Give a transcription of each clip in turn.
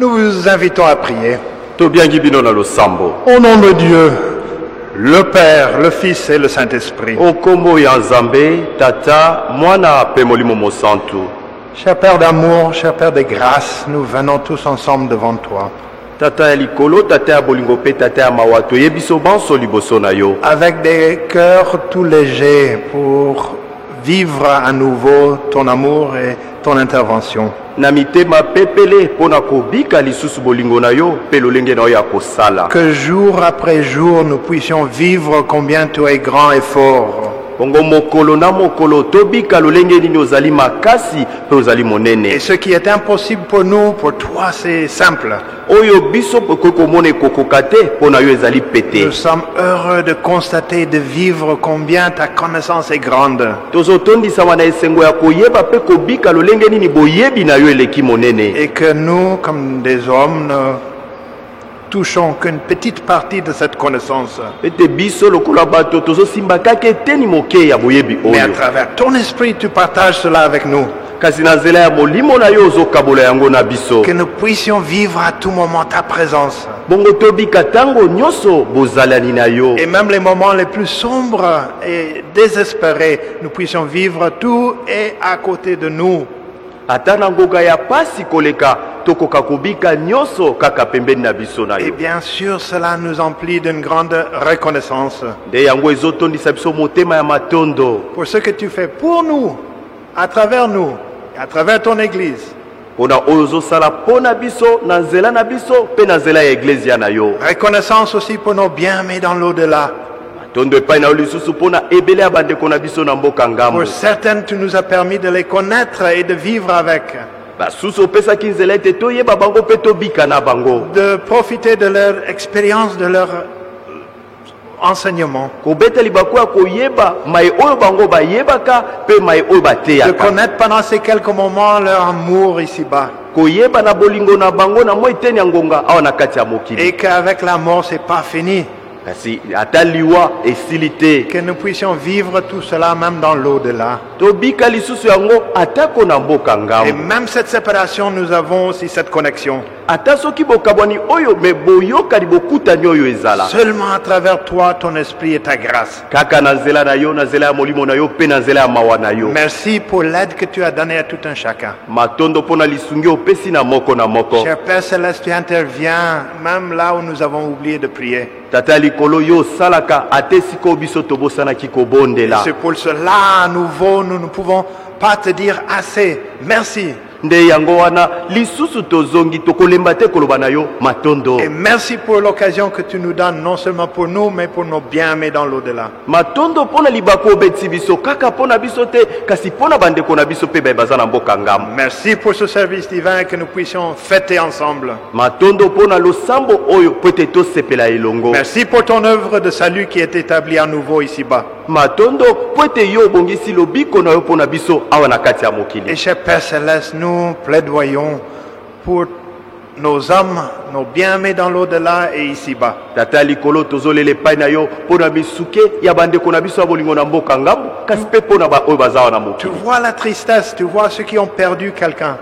Nous vous invitons à prier. Au Au nom de Dieu, le Père, le Fils et le Saint-Esprit. Cher Père d'amour, cher Père de grâce, nous venons tous ensemble devant toi. Avec des cœurs tout légers pour vivre à nouveau ton amour et ton intervention. Que jour après jour nous puissions vivre combien tu es grand et fort. Et ce qui est impossible pour nous, pour toi c'est simple. Nous sommes heureux de constater, de vivre combien ta connaissance est grande. Et que nous, comme des hommes, ne touchons qu'une petite partie de cette connaissance. Mais à travers ton esprit, tu partages cela avec nous. Que nous puissions vivre à tout moment ta présence. Et même les moments les plus sombres et désespérés, nous puissions vivre tout et à côté de nous. Et bien sûr, cela nous emplit d'une grande reconnaissance pour ce que tu fais pour nous, à travers nous, à travers ton Église. Reconnaissance aussi pour nos biens-aimés dans l'au-delà. Pour certaines, tu nous as permis de les connaître et de vivre avec. De profiter de leur expérience, de leur enseignement. De connaître pendant ces quelques moments leur amour ici-bas. Et qu'avec la mort, c'est pas fini. Que nous puissions vivre tout cela même dans l'au-delà. Et même cette séparation, nous avons aussi cette connexion. Seulement à travers toi, ton esprit et ta grâce. Merci pour l'aide que tu as donnée à tout un chacun. Cher Père Céleste, tu interviens même là où nous avons oublié de prier. Et c'est pour cela, à nouveau, nous ne pouvons pas te dire assez. Merci. Et merci pour l'occasion que tu nous donnes, non seulement pour nous, mais pour nos biens-aimés dans l'au-delà. Merci pour ce service divin que nous puissions fêter ensemble. Merci pour ton œuvre de salut qui est établie à nouveau ici-bas. Et cher Père Céleste, nous plaidoyons pour nos âmes, nos biens-aimés dans l'au-delà et ici-bas. Tu vois la tristesse, tu vois ceux qui ont perdu quelqu'un.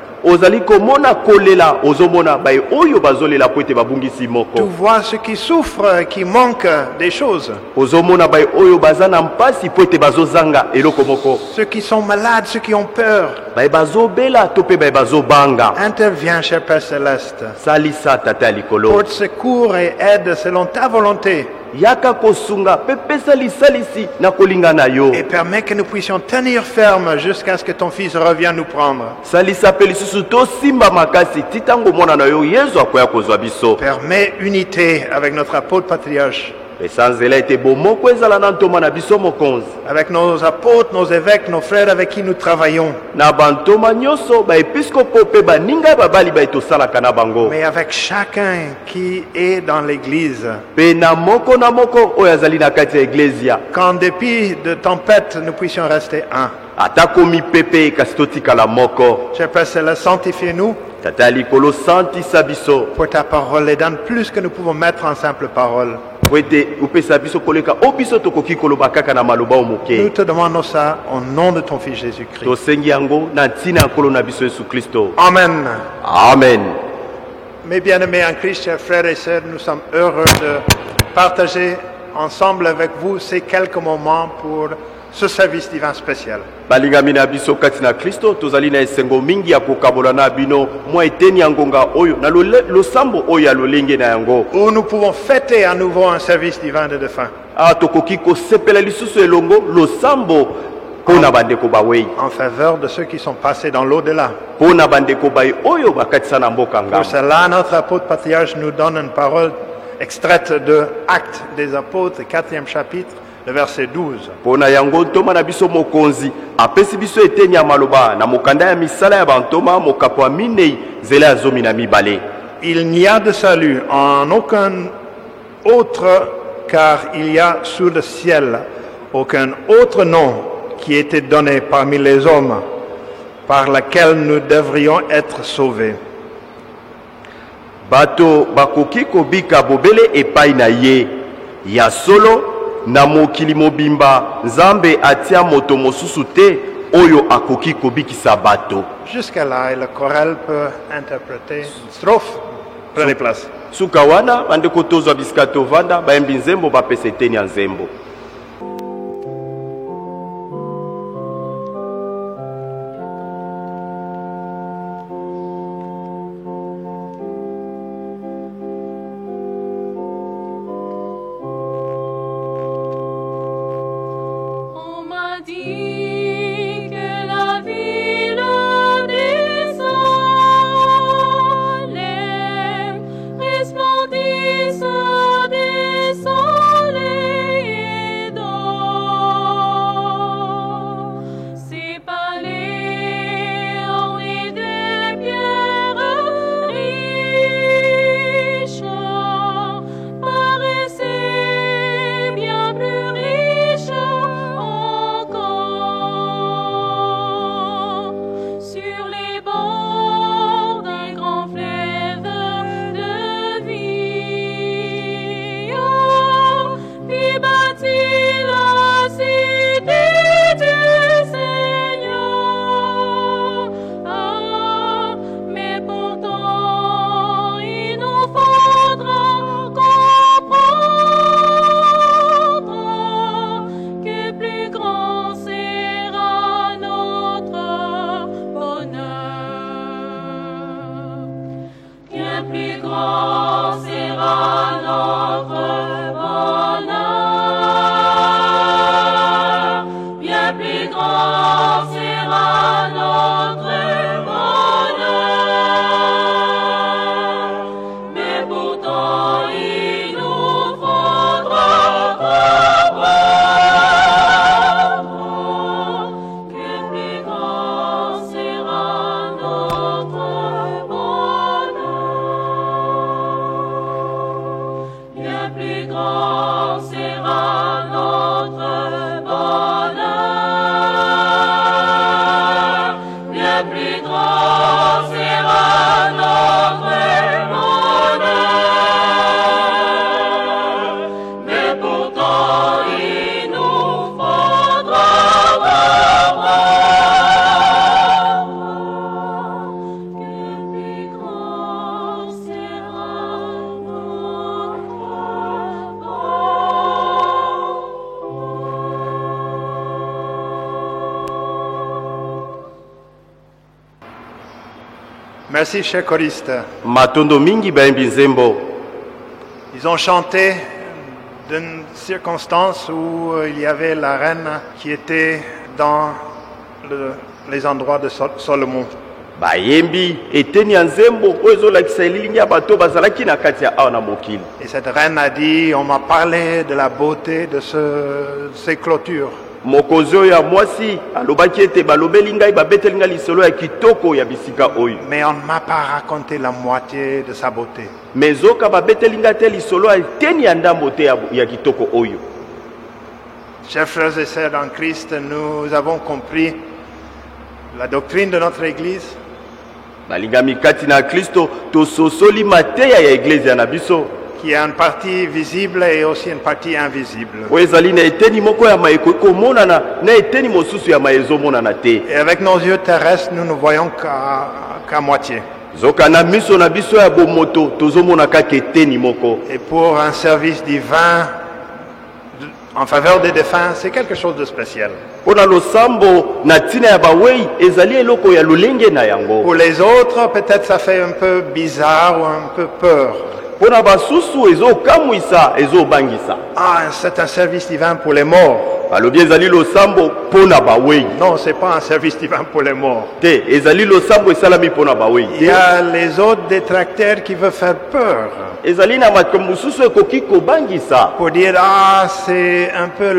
Tu vois ceux qui souffrent, qui manquent des choses. Ceux qui sont malades, ceux qui ont peur. Interviens, cher Père Céleste. Porte secours et aide selon ta volonté. Et permets que nous puissions tenir ferme jusqu'à ce que ton Fils revienne nous prendre. Permets unité avec notre apôtre patriarche. Avec nos apôtres, nos évêques, nos frères avec qui nous travaillons. Mais avec chacun qui est dans l'Église. Qu'en dépit de tempêtes, nous puissions rester un. Cher Père Céleste, sanctifie-nous pour ta parole et donne plus que nous pouvons mettre en simple parole. Nous te demandons ça au nom de ton Fils Jésus-Christ. Amen. Amen. Mes bien-aimés en Christ, chers frères et sœurs, nous sommes heureux de partager ensemble avec vous ces quelques moments pour ce service divin spécial. balingami na biso kati na Kristo tozali na esengo mingi ya kokabola na bino mwa eteni ya ngonga oyo na losambo oyo ya lolenge na yango Où nous pouvons fêter à nouveau un service divin de défunt. tokoki kosepela lisusu elongo losambo mpona bandeko bawei En faveur de ceux qui sont passés dans l'au-delà. mpona bandeko bai oyo bakatisa na mboka Pour ngambo. cela, notre apôtre patriarche nous donne une parole extraite de Actes des Apôtres, 4e chapitre, le verset 12. mpona yango ntoma na biso mokonzi apesi biso eteni ya maloba na mokanda ya misala ya bantoma mokapo ya minei nzela ya 12. Il n'y a de salut en aucun autre, car il y a sous le ciel aucun autre nom qui ait été donné parmi les hommes par lequel nous devrions être sauvés. bato bakoki kobika bobele epai na ye ya solo na mokili mobimba nzambe atia moto mosusu te oyo akoki kobikisa bato. Jusqu'à là, et le chorale peut interpréter une strophe. Prenez place. suka wana bandeko tozwa bisika tovanda bayembi nzembo bapesa eteni ya nzembo. Dit que la ville des soleils resplendisse des soleils d'or. Ces palais ornés de pierres riches paraissaient bien plus riches sur les bords d'un grand fleuve de vie. Puis bâtit la cité du Seigneur. Mais pourtant il nous faudra comprendre que plus grand sera notre bonheur. Bien plus grand sera notre bonheur. Bien plus grand sera notre bonheur. Mais pourtant il nous faudra comprendre que plus grand sera notre bonheur. Bien plus grand sera notre bonheur. Bien plus grand sera notre bonheur. Mais pourtant il nous faudra comprendre que plus grand sera notre Merci, chers choristes. matondo mingi bayembi nzembo Ils ont chanté d'une circonstance où il y avait la reine qui était dans les endroits de Salomon. bayembi eteni ya nzembo oyo ezolakisa elilingi ya bato bazalaki na kati ya awa na mokili. Et cette reine a dit, on m'a parlé de la beauté de ces clôtures. mokonzi oyo ya mwasi alobaki ete balobeli ngai babeteli ngai lisolo ya kitoko ya bisika oyo Mais on ne m'a pas raconté la moitié de sa beauté. me zoka babeteli ngai te lisolo ya eteni ya ndambo te ya kitoko oyo. Chers frères et sœurs en Christ, nous avons compris la doctrine de notre Église, balingami kati na Kristo tososoli mateya ya eglezia na biso qui a une partie visible et aussi une partie invisible. oyo ezali na eteni moko ya maye komonana na eteni mosusu ya maye ezomonana te. Et avec nos yeux terrestres, nous ne voyons qu'à moitié. zokana miso na biso ya bomoto tozomona kaka eteni moko. Et pour un service divin en faveur des défunts, c'est quelque chose de spécial. Pona losambo na tina ya bawei ezali eloko ya lolenge na yango. Pour les autres, peut-être ça fait un peu bizarre ou un peu peur. Pona basusu ezokamwisa ezobangisa. Ah, c'est un service divin pour les morts. Balobi ezali losambo pona bawei. Non, c'est pas un service divin pour les morts. Te ezali losambo esalami pona bawei. Il y a les autres détracteurs qui veulent faire peur. Ezali na makambo mosusu ekoki kobangisa. Pour dire, ah, c'est un peu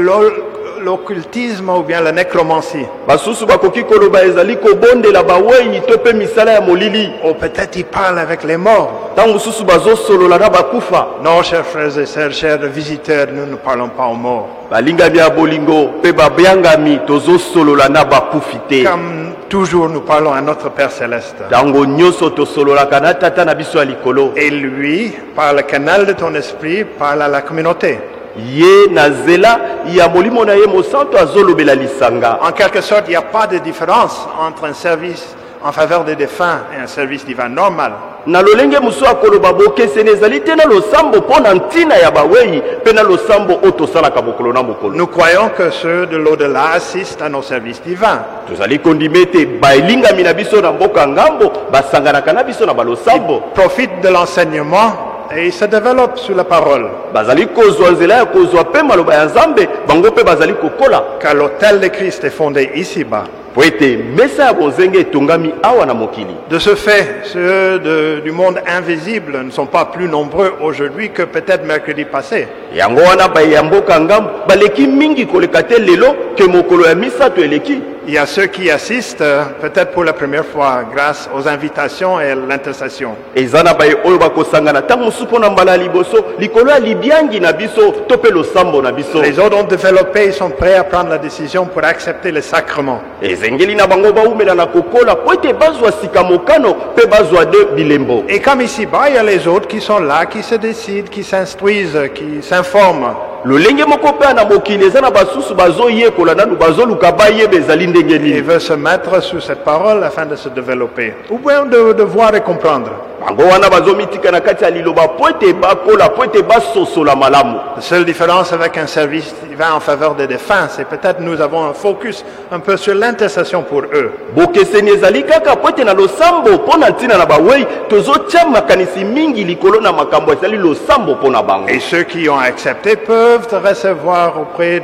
l'occultisme ou bien la nécromancie. Basusu bakoki koloba ezali kobondela bawei to pe misala ya molili. Ou peut-être ils parlent avec les morts. Tango mosusu bazosolola na bakufa. Non, chers frères et sœurs, chers visiteurs, nous ne parlons pas aux morts. Balingami ya bolingo pe babyangami tozosolola na bakufi te. Comme toujours, nous parlons à notre Père Céleste. Tango nyonso tosololaka na tata na biso ya likolo. Et lui, par le canal de ton esprit, parle à la communauté. Ye na zela ya molimo na ye mosanto azolobela lisanga. En quelque sorte, il n'y a pas de différence entre un service en faveur des défunts et un service divin normal. Na lolenge muso akoloba bokeseni ezali te na losambo mpo na ntina ya bawei mpe na losambo oyo tosalaka mokolo na mokolo. Nous croyons que ceux de l'au-delà assistent à nos services divins. Tozali kondima ete baelingami na biso na mboka ngambo basanganaka na biso na balosambo. Profitent de l'enseignement et ils se développent sous la parole. Bazali kozwa nzela ya kozwa mpe maloba ya nzambe bango mpe bazali kokola. Car l'autel de Christ est fondé ici-bas. Po ete mesa ya bonzenge etongami awa na mokili. De ce fait, ceux du monde invisible ne sont pas plus nombreux aujourd'hui que peut-être mercredi passé. Yango wana baye ya mboka ngambo baleki mingi koleka te lelo ke mokolo ya misato eleki. Il y a ceux qui assistent peut-être pour la première fois grâce aux invitations et à l'intercession. Eza na baye oyo bakosangana ntango mosusu mpo na mbala ya liboso likolo ya libiangi na biso to mpe losambo na biso. Les autres ont développé, ils sont prêts à prendre la décision pour accepter les sacrements. Ezengeli na bango baumela na kokola po ete bazwa sika mokano mpe bazwa de bilembo. Et comme ici-bas, il y a les autres qui sont là, qui se décident, qui s'instruisent, qui s'informent. Lolenge moko mpe na mokili eza na basusu bazoyekola nanu bazoluka bayeba ezali ndenge Ils nini. veulent se mettre sous cette parole afin de se développer. Ou bien de voir et comprendre. Bango wana bazomitika na kati ya liloba po ete bakola po ete basosola malamu. La seule différence avec un service divin en faveur des défunts, c'est peut-être nous avons un focus un peu sur l'intercession pour eux. Bokeseni ezali kaka po ete na losambo mpo na ntina na bawei tozotia makanisi mingi likolo na makambo ezali losambo mpo na bango. Et ceux qui ont accepté peuvent recevoir auprès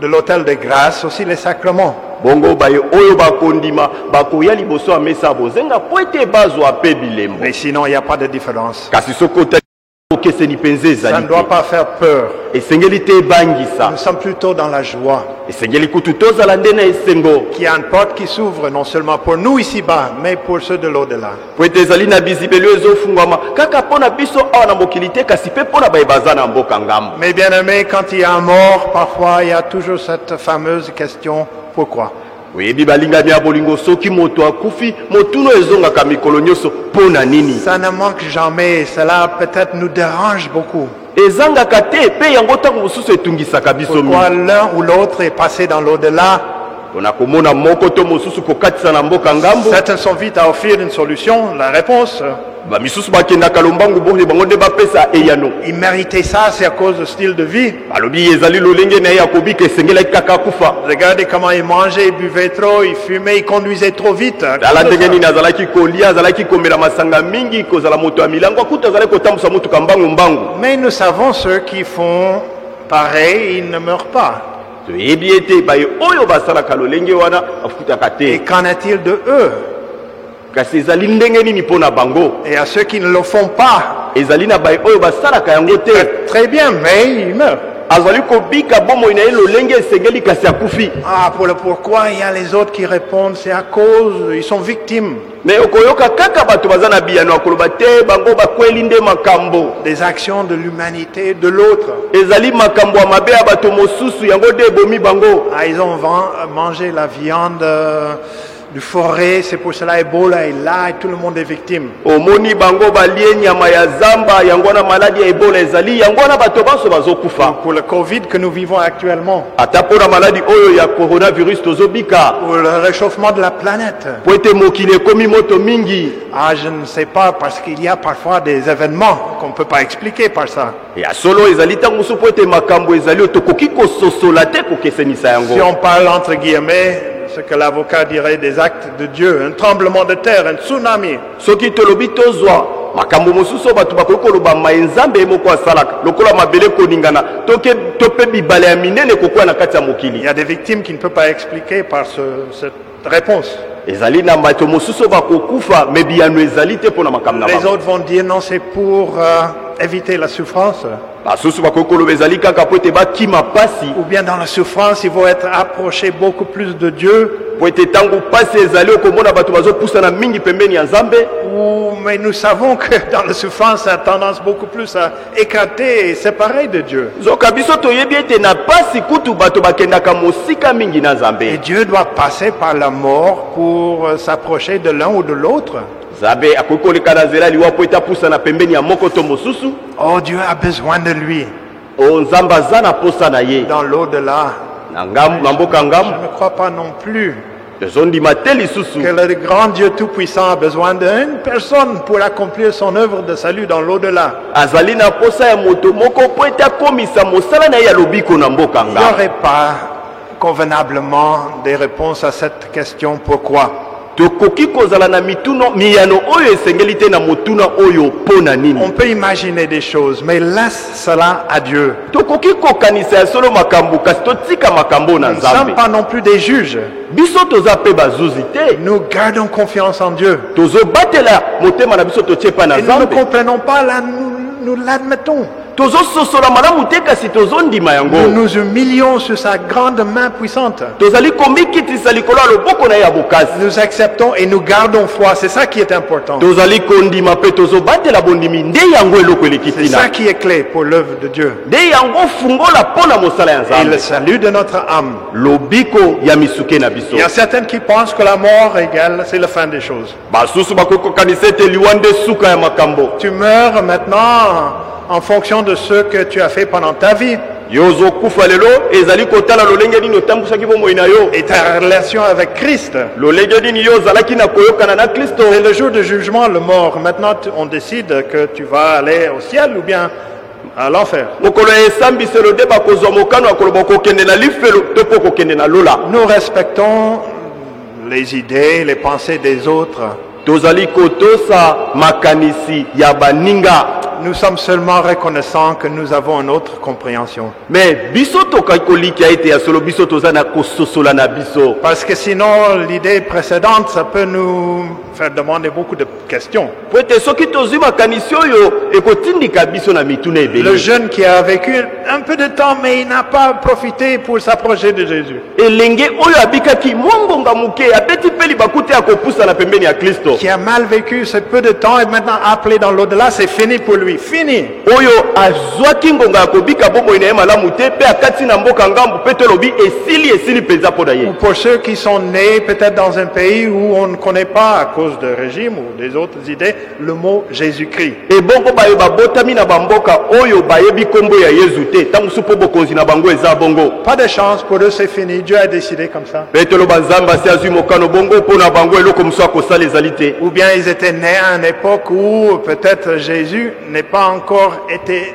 de l'autel de grâce aussi les sacrements. Bongo baye oyo bakondima bakoya liboso ya mesa bozenga po ete bazwa mpe bilembo. Mais sinon, il n'y a pas de différence. Kasi soki otali bokeseni mpenza Ça ne ezali doit te pas faire peur. esengeli te ebangisa Nous sommes plutôt dans la joie. esengeli kutu tozala nde na esengo Qu'il y a une porte qui s'ouvre non seulement pour nous ici-bas, mais pour ceux de l'au-delà. po ete ezali na bizibeli oyo ezofungwama kaka mpo na biso awa na mokili te kasi mpe mpo na baye baza na mboka ngambo. Mais bien aimés, quand il y a un mort, parfois il y a toujours cette fameuse question, pourquoi? oyebi balingami ya bolingo soki moto akufi motuno ezongaka mikolo nyonso mpo na nini. Ça ne manque jamais, cela peut-être nous dérange beaucoup. ezangaka te mpe yango ntango mosusu etungisaka biso Pourquoi mingi. l'un ou l'autre est passé dans l'au-delà? mpona komona moko to mosusu kokatisa na mboka ngambo Certains sont vite à offrir une solution, la réponse. bamisusu bakendaka lombangu boye bango nde bapesa eyano. Ils méritaient ça, c'est à cause du style de vie. balobi ezali lolenge na ye ya kobika esengelaki kaka akufa. Regardez comment ils mangeaient, ils buvaient trop, ils fumaient, ils conduisaient trop vite. tala ndenge nini azalaki kolia azalaki komela masanga mingi kozala moto ya milango akuta azalaki kotambusa motuka mbangu. Mais nous savons ceux qui font pareil, ils ne meurent pas. toyebi ete baye oyo basalaka lolenge wana bafutaka Et te qu'en est-il de eux? kasi ezali ndenge nini mpo na bango. Et à ceux qui ne le font pas, ezali na baye oyo basalaka yango te très bien, mais ils meurent. azali kobika bomoi na ye lolenge esengeli kasi akufi. Ah, pour le pourquoi, il y a les autres qui répondent, c'est à cause, ils sont victimes me okoyoka kaka bato baza na biyano ya koloba te bango bakweli nde makambo des actions de l'humanité de l'autre. ezali makambo ya mabe ya bato mosusu yango nde ebomi bango. Ah, ils ont mangé la viande du forêt, c'est pour cela Ebola est là et tout le monde est victime. omoni bango balie nyama ya zamba yango wana maladi ya ebola ezali yango wana bato banso bazokufa Pour le Covid que nous vivons actuellement, ata mpona maladi oyo ya coronavirus tozobika pour le réchauffement de la planète. po ete mokili ekomi moto mingi Ah, je ne sais pas, parce qu'il y a parfois des événements qu'on ne peut pas expliquer par ça. ya solo ezali ntango mosusu po ete makambo ezali oyo tokoki kososola te kokesenisa Si yango on parle entre guillemets, ce que l'avocat dirait des actes de Dieu, un tremblement de terre, un tsunami, soki tolobi tozwa makambo mosusu oyo bato bakoki koloba mai nzambe ye moko asalaka lokola mabele koningana to mpe bibale ya minene kokwea na kati ya il mokili y a des victimes qui ne peuvent pas expliquer par cette réponse. ezali na bato mosusu oyo bakokufa me biyano ezali te mpona makambo na Les bango autres vont dire non, c'est pour éviter la souffrance. basusu bakoki koloba ezali kaka po ete bakima pasi Ou bien dans la souffrance, il faut être approché beaucoup plus de Dieu. po ete ntango pasi ezali okomona bato bazopusana mingi pembeni ya nzambe Mais nous savons que dans la souffrance, ça a tendance beaucoup plus à écarter et séparer de Dieu. zoka biso toyebi ete na pasi kutu bato bakendaka mosika mingi na Et nzambe Dieu doit passer par la mort pour s'approcher de l'un ou de l'autre. nzambe akoki koleka na nzela liwa po ete apusana pembeni ya moko to mosusu Oh, Dieu a besoin de lui o nzambe aza na posa na ye dans l'au-delà. na mboka Je ngambo ne crois pas non plus tozondima te lisusu que le grand Dieu Tout-Puissant a besoin d'une personne pour accomplir son œuvre de salut dans l'au-delà. azali na posa ya moto moko po ete akomisa mosala na ye ya lobiko na mboka Il n'y ngambo aurait pas convenablement des réponses à cette question. Pourquoi? tokoki kozala na miyano oyo esengeli te na motuna oyo mpo na On nini peut imaginer des choses, mais laisse cela à Dieu. tokoki kokanisa ya solo makambo kasi totika makambo na Nous ne sommes nzambe pas non plus des juges. biso toza mpe bazuzi te Nous gardons confiance en Dieu. tozobatela motema na biso totie mpa na Et nous ne nzambe comprenons pas, là, nous l'admettons. tozososola malamu te kasi tozondima Nous yango nous humilions sur sa grande main puissante. tozali komikitisa likolo ya loboko na ye ya bokasi Nous acceptons et nous gardons foi. C'est ça qui est important. tozali kondima mpe tozobatela bondimi nde yango eloko eleki C'est ça ntina qui est clé pour l'œuvre de Dieu. nde yango fungola mpo na mosala ya Et nzambe le salut de notre âme. lobiko ya misuke na biso Il y a certains qui pensent que la mort égale, c'est la fin des choses. basusu bakoki kokanisa ete liwa nde suka ya makambo Tu meurs maintenant en fonction de ce que tu as fait pendant ta vie yo ozokufa lelo ezali kotala lolenge nini otambwisaki bomoi na yo et ta relation avec Christ. lolenge nini yo ozalaki na koyokana na kristo C'est le jour du jugement, le mort. Maintenant, on décide que tu vas aller au ciel ou bien à l'enfer. mokolo ya esambiselo nde bakozwa mokano ya koloba kokende na lifelo to mpo kokende na lola Nous respectons les idées, les pensées des autres. tozali kotosa makanisi ya baninga Nous sommes seulement reconnaissants que nous avons une autre compréhension. me biso tokaki kolikia ete ya solo biso toza na kososola na biso Parce que sinon, l'idée précédente, ça peut nous faire demander beaucoup de questions. po ete soki tozwi makanisi oyo ekotindika biso na mituna Le ebele jeune qui a vécu un peu de temps, mais il n'a pas profité pour s'approcher de Jésus. elenge oyo abikaki mwa ngonga moke abeti mpe libaku te ya kopusana pembeni ya kristo Qui a mal vécu ce peu de temps et maintenant appelé dans l'au-delà, c'est fini pour lui. Fini. oyo azwaki ngonga ya kobika bomoi na ye malamu te mpe akati na mboka ngambu mpe tolobi esili mpenza mpo na ye Ou pour ceux qui sont nés peut-être dans un pays où on ne connaît pas, à cause de régime ou des autres idées, le mot Jésus-Christ. ebongo bayo babotami na bamboka oyo bayebi nkombo ya yezu te ntango mosusu mpo bokonzi na bango eza bongo Pas de chance, pour eux c'est fini. Dieu a décidé comme ça. mpe toloba nzambe asi azwi mokano bongo mpo na bango eloko mosusu akosala ezali te Ou bien ils étaient nés à une époque où peut-être Jésus n'est pas encore été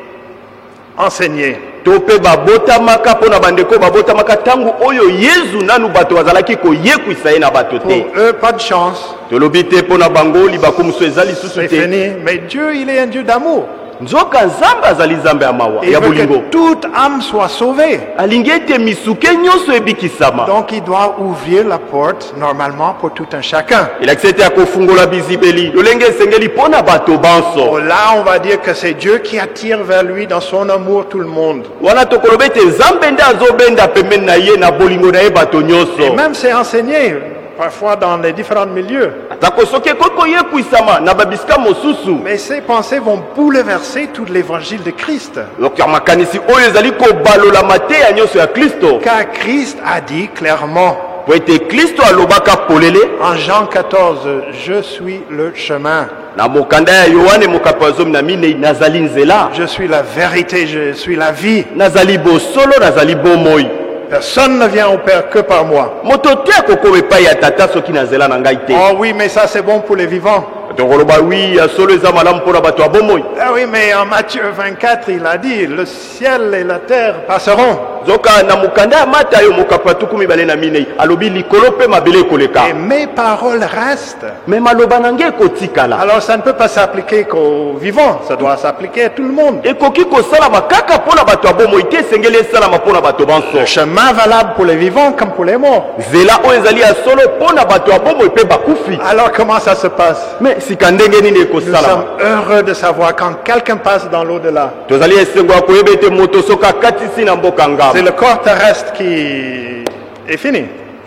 enseigné. to mpe babotamaka mpo na bandeko babotamaka ntango oyo yezu nanu bato bazalaki koyekwisa ye na bato Pour te eux, pas de chance. tolobi te mpo na bango libaku mosusu eza lisusu C'est te fini. Mais Dieu, il est un Dieu d'amour. nzoka nzambe azali nzambe ya mawa Il ya veut bolingo que toute âme soit sauvée. alingi ete misuke nyonso ebikisama Donc il doit ouvrir la porte normalement pour tout un chacun. elakisi ete akofungola bizibeli lolenge esengeli mpo na bato Oh, banso là, on va dire que c'est Dieu qui attire vers lui dans son amour tout le monde. wana tokoloba ete nzambe nde azobenda pembeni na ye na bolingo na ye bato Et nyonso même c'est enseigné parfois dans les différents milieux. atako soki ekoki koyekwisama na babisika mosusu Mais ces pensées vont bouleverser tout l'évangile de Christ. lokola makanisi oyo ezali kobalolama te ya nyonso ya kristo Car Christ a dit clairement, po ete Kristo alobaka polele En Jean 14, je suis le chemin, na mokanda ya Yohane mokapi ya 14 nazali nzela, je suis la vérité, je suis la vie. nazali bosolo, nazali bomoi. Personne ne vient au Père que par moi. Moto te akokoma epai ya tata soki na nzela na ngai te. Oh oui, mais ça c'est bon pour les vivants. Tokoloba wi ya solo eza malamu mpona bato ya bomoi. Ah oui, mais en Matthieu 24, il a dit, le ciel et la terre passeront. Zoka na mokanda ya Matayo mokapi ya 24 alobi likolo mpe mabele ekoleka. Et mes paroles restent. Me maloba na ngai ekotikala. Alors ça ne peut pas s'appliquer qu'aux vivants, ça doit s'appliquer à tout le monde. Ekoki kosalama kaka mpona bato ya bomoi te, esengeli esalama mpona bato banso. Le chemin valable pour les vivants comme pour les morts. Nzela oyo ezali ya solo mpona bato ya bomoi mpe bakufi. Alors comment ça se passe? Me sika ndenge nini Nous ekosalama? sommes heureux de savoir quand quelqu'un passe dans l'au-delà. Tozali esengo ya koyeba ete moto soki akatisi na mboka ngamba. C'est le corps terrestre qui est fini.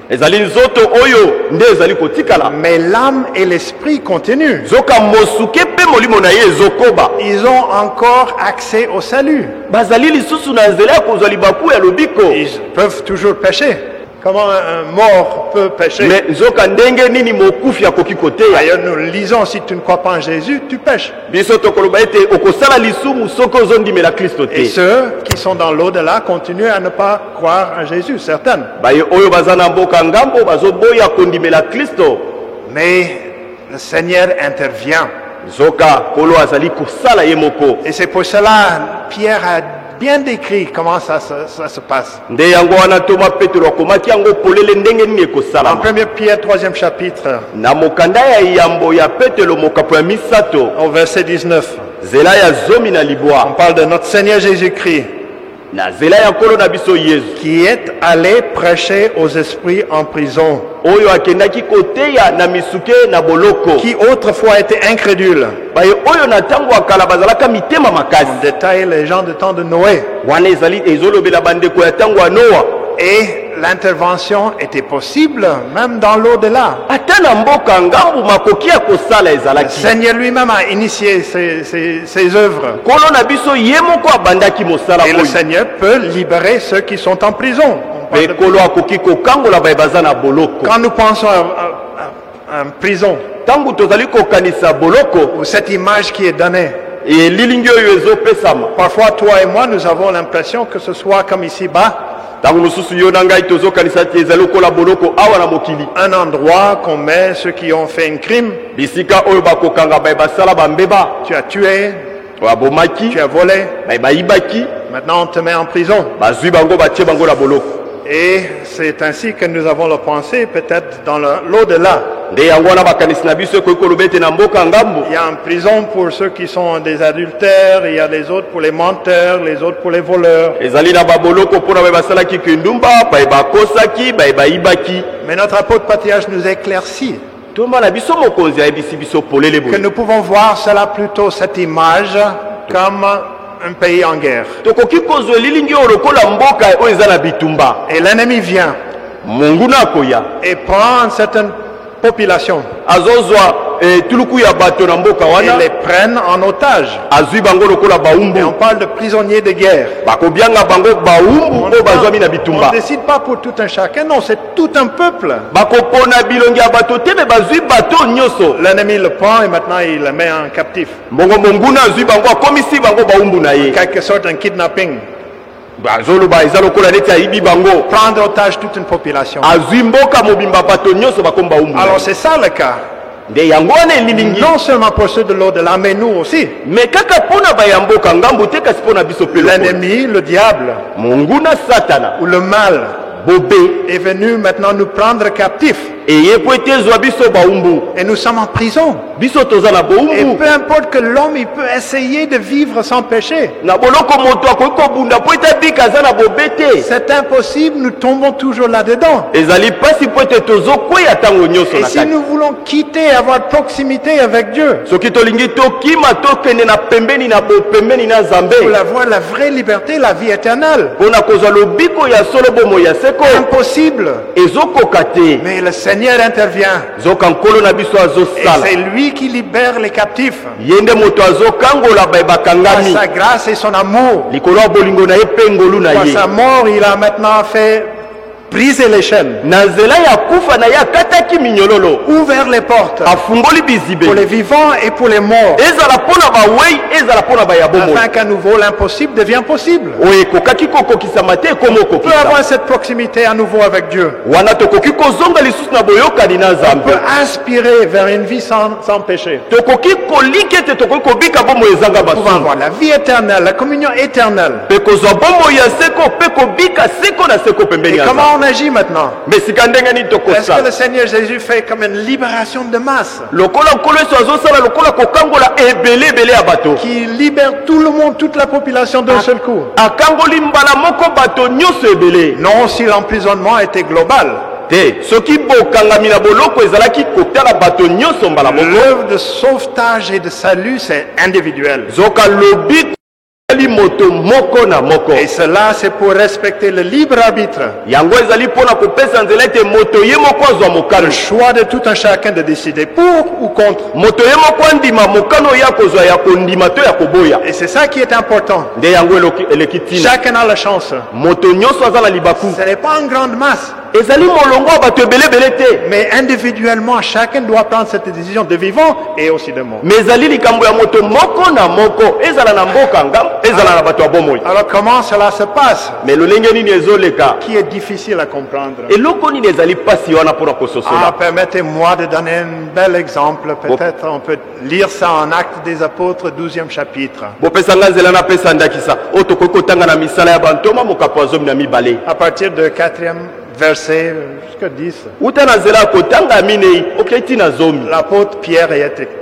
Ezali nzoto oyo nde ezali kotikala. Mais l'âme et l'esprit continuent. Zoka mosuke mpe molimo na ye ezokoba. Ils ont encore accès au salut. Bazali lisusu na nzela ya kozwa libaku ya lobiko. Ils peuvent toujours pécher. Comment un mort peut pécher? Me nzoka ndenge nini mokufi akoki koteya. D'ailleurs, nous lisons, si tu ne crois pas en Jésus, tu pêches. Biso tokoloba ete okosala lisumu soki ozondimela Kristo Et te. ceux qui sont dans l'au-delà continuent à ne pas croire en Jésus, certaines. Baye oyo baza na mboka ngambo bazoboya kondimela Kristo. Mais le Seigneur intervient. Zoka kolo azali kosala ye moko. Et c'est pour cela, Pierre a bien décrit comment ça se passe. Nde yango wana Toma Petro akomaki yango polele ndenge nini En ekosalama. 1 Pierre 3e chapitre, Na mokanda ya yambo ya Petelo mokapo ya misato. au verset 19, Zela ya zomi na on libwa. parle de notre Seigneur Jésus-Christ, Na zela ya nkolo na biso Yesu. qui est allé prêcher aux esprits en prison, Oyo akendaki koteya na misuke na boloko. qui autrefois étaient incrédules. Baye oyo na ntango akala bazalaka mitema On makasi. détaille les gens du temps de Noé. Wana ezali ezolobela bandeko ya ntango ya Noa. Et l'intervention était possible, même dans l'au-delà. Ata na mboka ngambu makoki ya kosala Le ezalaki. Seigneur lui-même a initié ses œuvres. Nkolo na biso ye moko abandaki mosala Et le oyo. Seigneur peut libérer ceux qui sont en prison. On parle Pe de- nkolo akoki kokangola baye baza na boloko. Quand nous pensons à prison, Ntango tozali kokanisa boloko, ou cette image qui est donnée, elilingi oyo ezopesama. parfois toi et moi, nous avons l'impression que ce soit comme ici-bas, Ntango mosusu yo na ngai tozokanisa te ezali lokola boloko awa na mokili. un endroit qu'on met ceux qui ont fait un crime. Bisika oyo bakokanga baye basala bambeba. Tu as tué, Babomaki, tu as volé, baye bayibaki, maintenant on te met en prison. bazwi bango batie bango na boloko. Et c'est ainsi que nous avons le pensée, peut-être dans l'au-delà. Nde yango wana bakanisi na biso ekoki koloba ete na mboka ngambo. Il y a en prison pour ceux qui sont des adultères, il y a les autres pour les menteurs, les autres pour les voleurs. Ezali na baboloko mpona baye basalaki kindumba, baye bakosaki, baye bayibaki. Mais notre apôtre Patriarche nous éclaircit Toma na biso mokonzi ayebisi biso polele que boye. nous pouvons voir cela plutôt, cette image, comme un pays en guerre. Tokoki kozwa elilingi oyo lokola mboka oyo eza na bitumba. Et l'ennemi vient Monguna akoya. et prend une certaine population Azozwa tuluku ya bato na mboka et wana. les prennent en otage. Azwi bango lokola Et on baumbu. parle de prisonniers de guerre. Bakobianga bango baumbu oyo bazwami na On bitumba. ne décide pas pour tout un chacun, non, c'est tout un peuple. Bakopona bilongi ya bato te me bazwi bato nyonso. L'ennemi le prend et maintenant il le met en captif. Mbongo monguna azwi bango akomisi bango baumbu na ye. Quelque sorte un kidnapping. Bazoloba eza lokola neti ayibi bango. Prendre otage toute une population. Azwi mboka mobimba bato nyonso bakomi baumbu. Alors c'est ça le cas. Nde yango wana elilingi. Non seulement pour ceux de l'au-delà, mais nous aussi. Me kaka mpona baya mboka ngambo te kasi mpona biso mpe lokola. L'ennemi, le diable, Monguna satana ou le mal, bobe est venu maintenant nous prendre captifs. eye po ete ezwa biso baumbu. Et nous sommes en prison. Biso toza na Et boumbu. peu importe que l'homme, il peut essayer de vivre sans péché. Na boloko moto akoki kobunda po ete abika aza na bobe te. C'est impossible, nous tombons toujours là-dedans. Ezali mpasi po ete tozokweya ntango nyonso Et na si kati. nous voulons quitter, avoir proximité avec Dieu, Soki tolingi tokima tokende na pembeni na bopembeni na Nzambe pour avoir la vraie liberté, la vie éternelle, mpona kozwa lobiko ya solo bomoi ya seko impossible. ezokoka te. Mais le Seigneur intervient. Zoka nkolo na biso Et azosala. c'est lui qui libère les captifs. Ye nde moto azokangola baye Par bakangami. sa grâce et son amour. Likolo ya bolingo na ye mpe ngolu na Par ye. sa mort, il a maintenant fait brisé les chaînes, na nzela ya kufa na ye akataki minyololo, ouvert les portes afungoli pour bizibe, les vivants et pour les morts, ezala mpona bawei ezala mpona bayabomoi, afin qu'à nouveau l'impossible devienne possible. oyo ekokaki kokokisama te ekoma On peut okokisa. avoir cette proximité à nouveau avec Dieu. Wana tokoki kozonga lisusu na boyokani na On nzambe, peut aspirer vers une vie sans péché. tokoki kolika ete tokoki kobika bomoi ezanga Pour basumu, avoir la vie éternelle, la communion éternelle. mpe kozwa bomoi ya seko mpe kobika seko na seko pembeni Et ya comment nzambe. on agit maintenant? me sika ndenge nini Est-ce que tokosala le Seigneur Jésus fait comme une libération de masse lokola nkolo yesu azosala lokola kokangola ebele ya bato, qui libère tout le monde, toute la population d'un seul coup? akangoli mbala moko bato nyonso ebele Non, si l'emprisonnement était global. te. Soki bokangami na boloko ezalaki kotala bato nyonso mbala moko, L'œuvre de sauvetage et de salut, c'est individuel. zoka lobi ali moto moko na moko, Et cela, c'est pour respecter le libre arbitre, yango ezali mpona kopesa nzela ete moto ye moko azwa le mokano, choix de tout un chacun de décider pour ou contre. moto ye moko andima mokano oyo akozwa ya kondima to ya koboya, Et c'est ça qui est important. nde yango eleki ntina. Chacun a la chance. Moto nyonso aza na libaku, Ce n'est pas en grande masse, ezali molongo ya bato ebelebele te, mais individuellement, chacun doit prendre cette décision de vivant et aussi de mort. me ezali likambo ya moto moko na moko, ezala na mboka ngam, ezala na bato ya bomoi. Alors comment cela se passe? me lolenge nini ezoleka, Qui est difficile à comprendre. eloko nini ezali pasi wana mpona kososola. Permettez-moi de donner un bel exemple. Peut-être on peut lire ça en Actes des Apôtres, 12e chapitre. bopesanga nzela napesa ndakisa oyo tokoki kotanga na misala ya bantoma mokapo ya 12. À partir du 4e verset jusqu'à 10, uta na nzela ya kotanga ya minei okei na 10. l'apôtre Pierre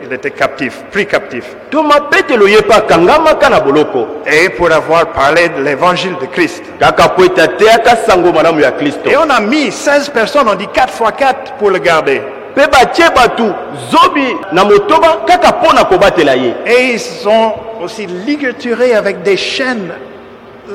il était captif, pris captif. toma petelo ye mpe akangamaka na boloko Et pour avoir parlé de l'évangile de Christ. kaka po ete ateyaka sango malamu ya kristo, Et on a mis 16 personnes, on dit 4 fois 4 pour le garder. mpe batie bato 10 na motoba kaka mpo na kobatela ye. Et ils sont aussi ligaturés avec des chaînes.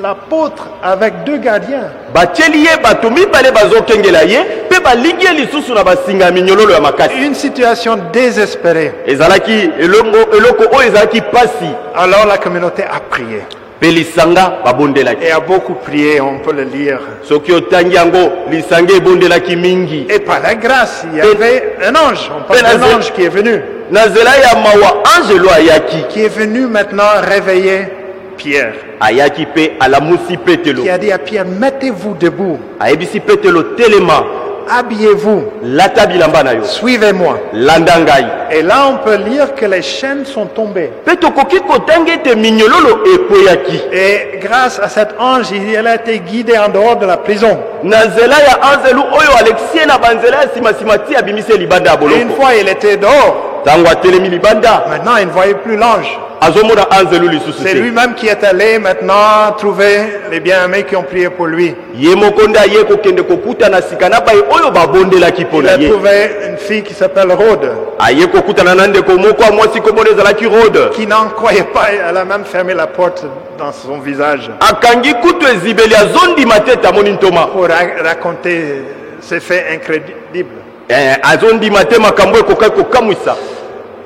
L'apôtre avec 2 gardiens. batieli ye bato mibale bazokengela ye mpe balingi ye lisusu na basinga ya minyololo ya makasi. Une situation désespérée. ezalaki eloko oyo ezalaki pasi, Alors la communauté a prié. mpe lisanga babondelaki. Et a beaucoup prié, on peut le lire. soki otangi yango lisanga ebondelaki mingi. Et par la grâce, il y avait un ange. On parle Mais d'un la- ange qui est venu. na nzela ya mawa angelo ayaki, Qui est venu maintenant réveiller Pierre. ayaki mpe alamusi petelo, Qui a dit à Pierre, mettez-vous debout. ayebisi petelo telema, Habillez-vous. lata bilamba na yo, Suivez-moi. landa ngai. Et là, on peut lire que les chaînes sont tombées. mpe tokoki kotanga ete minyololo ekweyaki. Et grâce à cet ange, il a été guidé en dehors de la prison. na nzela ya anzelu oyo alexie na banzela ya simasima ti abimisi ye libanda ya Et une boloko, fois, il était dehors. ntango atelemi libanda Maintenant, il ne voyait plus l'ange. azomona anzelu lisusu C'est te. lui-même qui est allé maintenant trouver les bien-aimés qui ont prié pour lui. ye moko nde aye kokende kokutana sika na baye oyo babondelaki mpo Il na a ye. trouvé une fille qui s'appelle Rhode, aye kokutana na ndeko moko ya mwasi komona ezalaki rode, qui n'en croyait pas. Elle a même fermé la porte dans son visage akangi kutu ezibeli azondima te ete amoni ntoma. pour raconter ces faits incrédibles. azondima te makambo ekokai kokamwisa.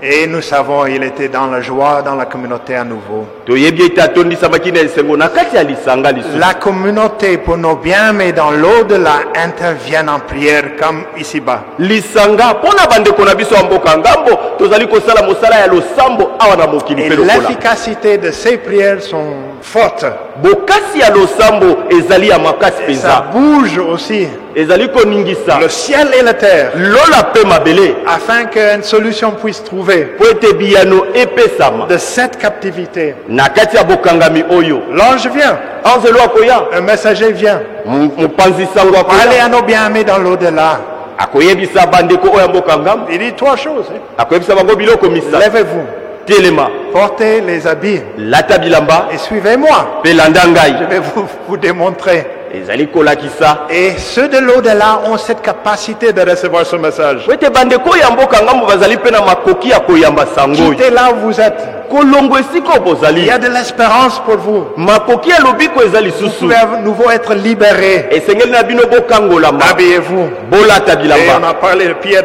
Et nous savons, il était dans la joie, dans la communauté à nouveau. toyebi ete atondisamaki na esengo na kati ya lisanga lisusu. La communauté, pour nos biens-aimés dans l'au-delà, interviennent en prière comme ici-bas. lisanga mpo na bandeko na biso ya mboka ngambo tozali kosala mosala ya losambo awa na mokili Et mpe lokola. l'efficacité de ces prières sont fortes. bokasi ya losambo ezali ya makasi Et ça mpenza, bouge aussi ezali koningisa le ciel et la terre, lola mpe mabele afin qu'une solution puisse trouver mpo ete biyano epesama de cette captivité. na kati ya bokangami oyo. L'ange vient, anzelo akoya, un messager vient, mopanzi sango parler akoya, à nos bien-aimés dans l'au-delà. akoyebisa bandeko oyo ya mboka ngambo, Il dit 3 choses. akoyebisa bango biloko misala: Lèvez-vous, telema, portez les habits lata bilamba et suivez-moi. mpe landa ngai. Je vais vous démontrer. ezali kolakisa Et ceux de l'au-delà ont cette capacité de recevoir ce message. po ete bandeko oyo ya mboka ngambo bazali mpe na makoki ya koyamba sango oyo. Quittez là où vous êtes. kolongo esika oyo Il y bozali, a de l'espérance pour vous. makoki ya lobiko eza Vous lisusu. pouvez à nouveau être libérés. esengeli na bino bokangolama, Habillez-vous. bolata Et on bilamba. a parlé de Pierre.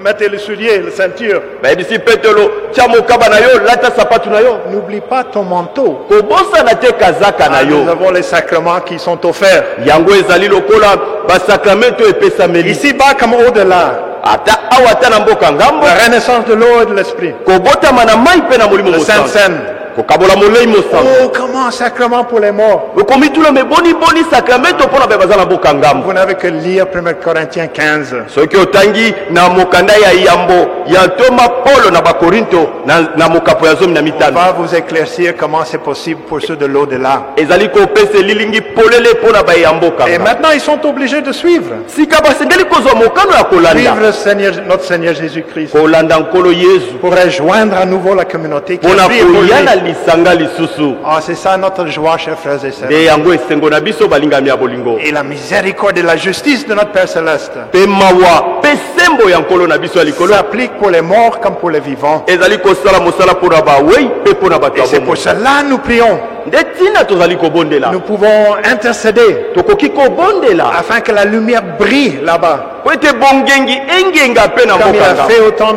mettez le soulier, la ceinture. bayebisi petelo tia mokaba na yo lata sapatu na yo N'oublie pas ton manteau. kobosana te kazaka na Nous yo avons les sacrements qui sont offerts. yango ezali lokola basakramento epesameli Ici-bas comme au-delà. ata awa ata na mboka ngambo La renaissance de l'eau et de l'esprit. kobotama na mai mpe na molimo Le Sainte mosantu Seine. kokabola molei mosantu Oh, comment un sacrement pour les morts. okomitula me boni sakramento mpo na baye baza na mboka ngambo Vous n'avez que lire 1 Corinthiens 15. soki otangi na mokanda ya yambo ya ntoma polo na bakorinto na mokapo ya 15 On va vous éclaircir comment c'est possible pour ceux de l'au-delà. ezali kopesa elilingi polele mpo na baye ya mboka Et maintenant, ils sont obligés de suivre. sika basengeli kozwa mokano ya kolanda Suivre le Seigneur, notre Seigneur Jésus-Christ. kolanda nkolo yesu Pour rejoindre à nouveau la communauté qui mpo a na prié pour lui. koya na lisanga lisusu Ah, c'est ça notre joie, chers frères et sœurs. nde yango esengo na biso balingami ya bolingo Et la miséricorde et la justice de notre Père Céleste mpe mawa mpe sembo ya nkolo na biso ya likolo s'appliquent pour les morts comme pour les vivants. ezali kosala mosala mpo na bawei mpe mpo na bato Et ya c'est pour bomoi cela que nous prions. nde ntina tozali kobondela Nous pouvons intercéder tokoki kobondela afin que la lumière brille là-bas. po ete bongengi engenga mpe na Comme il mboka a ngambo fait au temps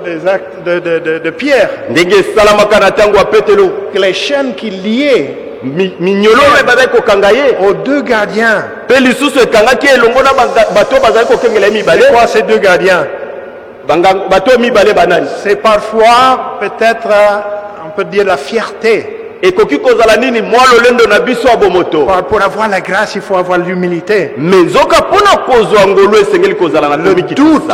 des actes de Pierre. ndenge esalamaka na ntango ya petelo Que les chaînes qui liaient minyololo ebazali kokanga ye aux deux gardiens. mpe lisusu ekangaki elongo na bato bazali kokengela ye mibale C'est quoi ces deux gardiens? bato mibale banani C'est parfois peut-être, on peut dire, la fierté. ekoki kozala nini mwa lolendo na biso ya bomoto Pour avoir la grâce, il faut avoir l'humilité. me nzoka mpona kozwa ngolu esengeli kozala na Le tomikitisa doute.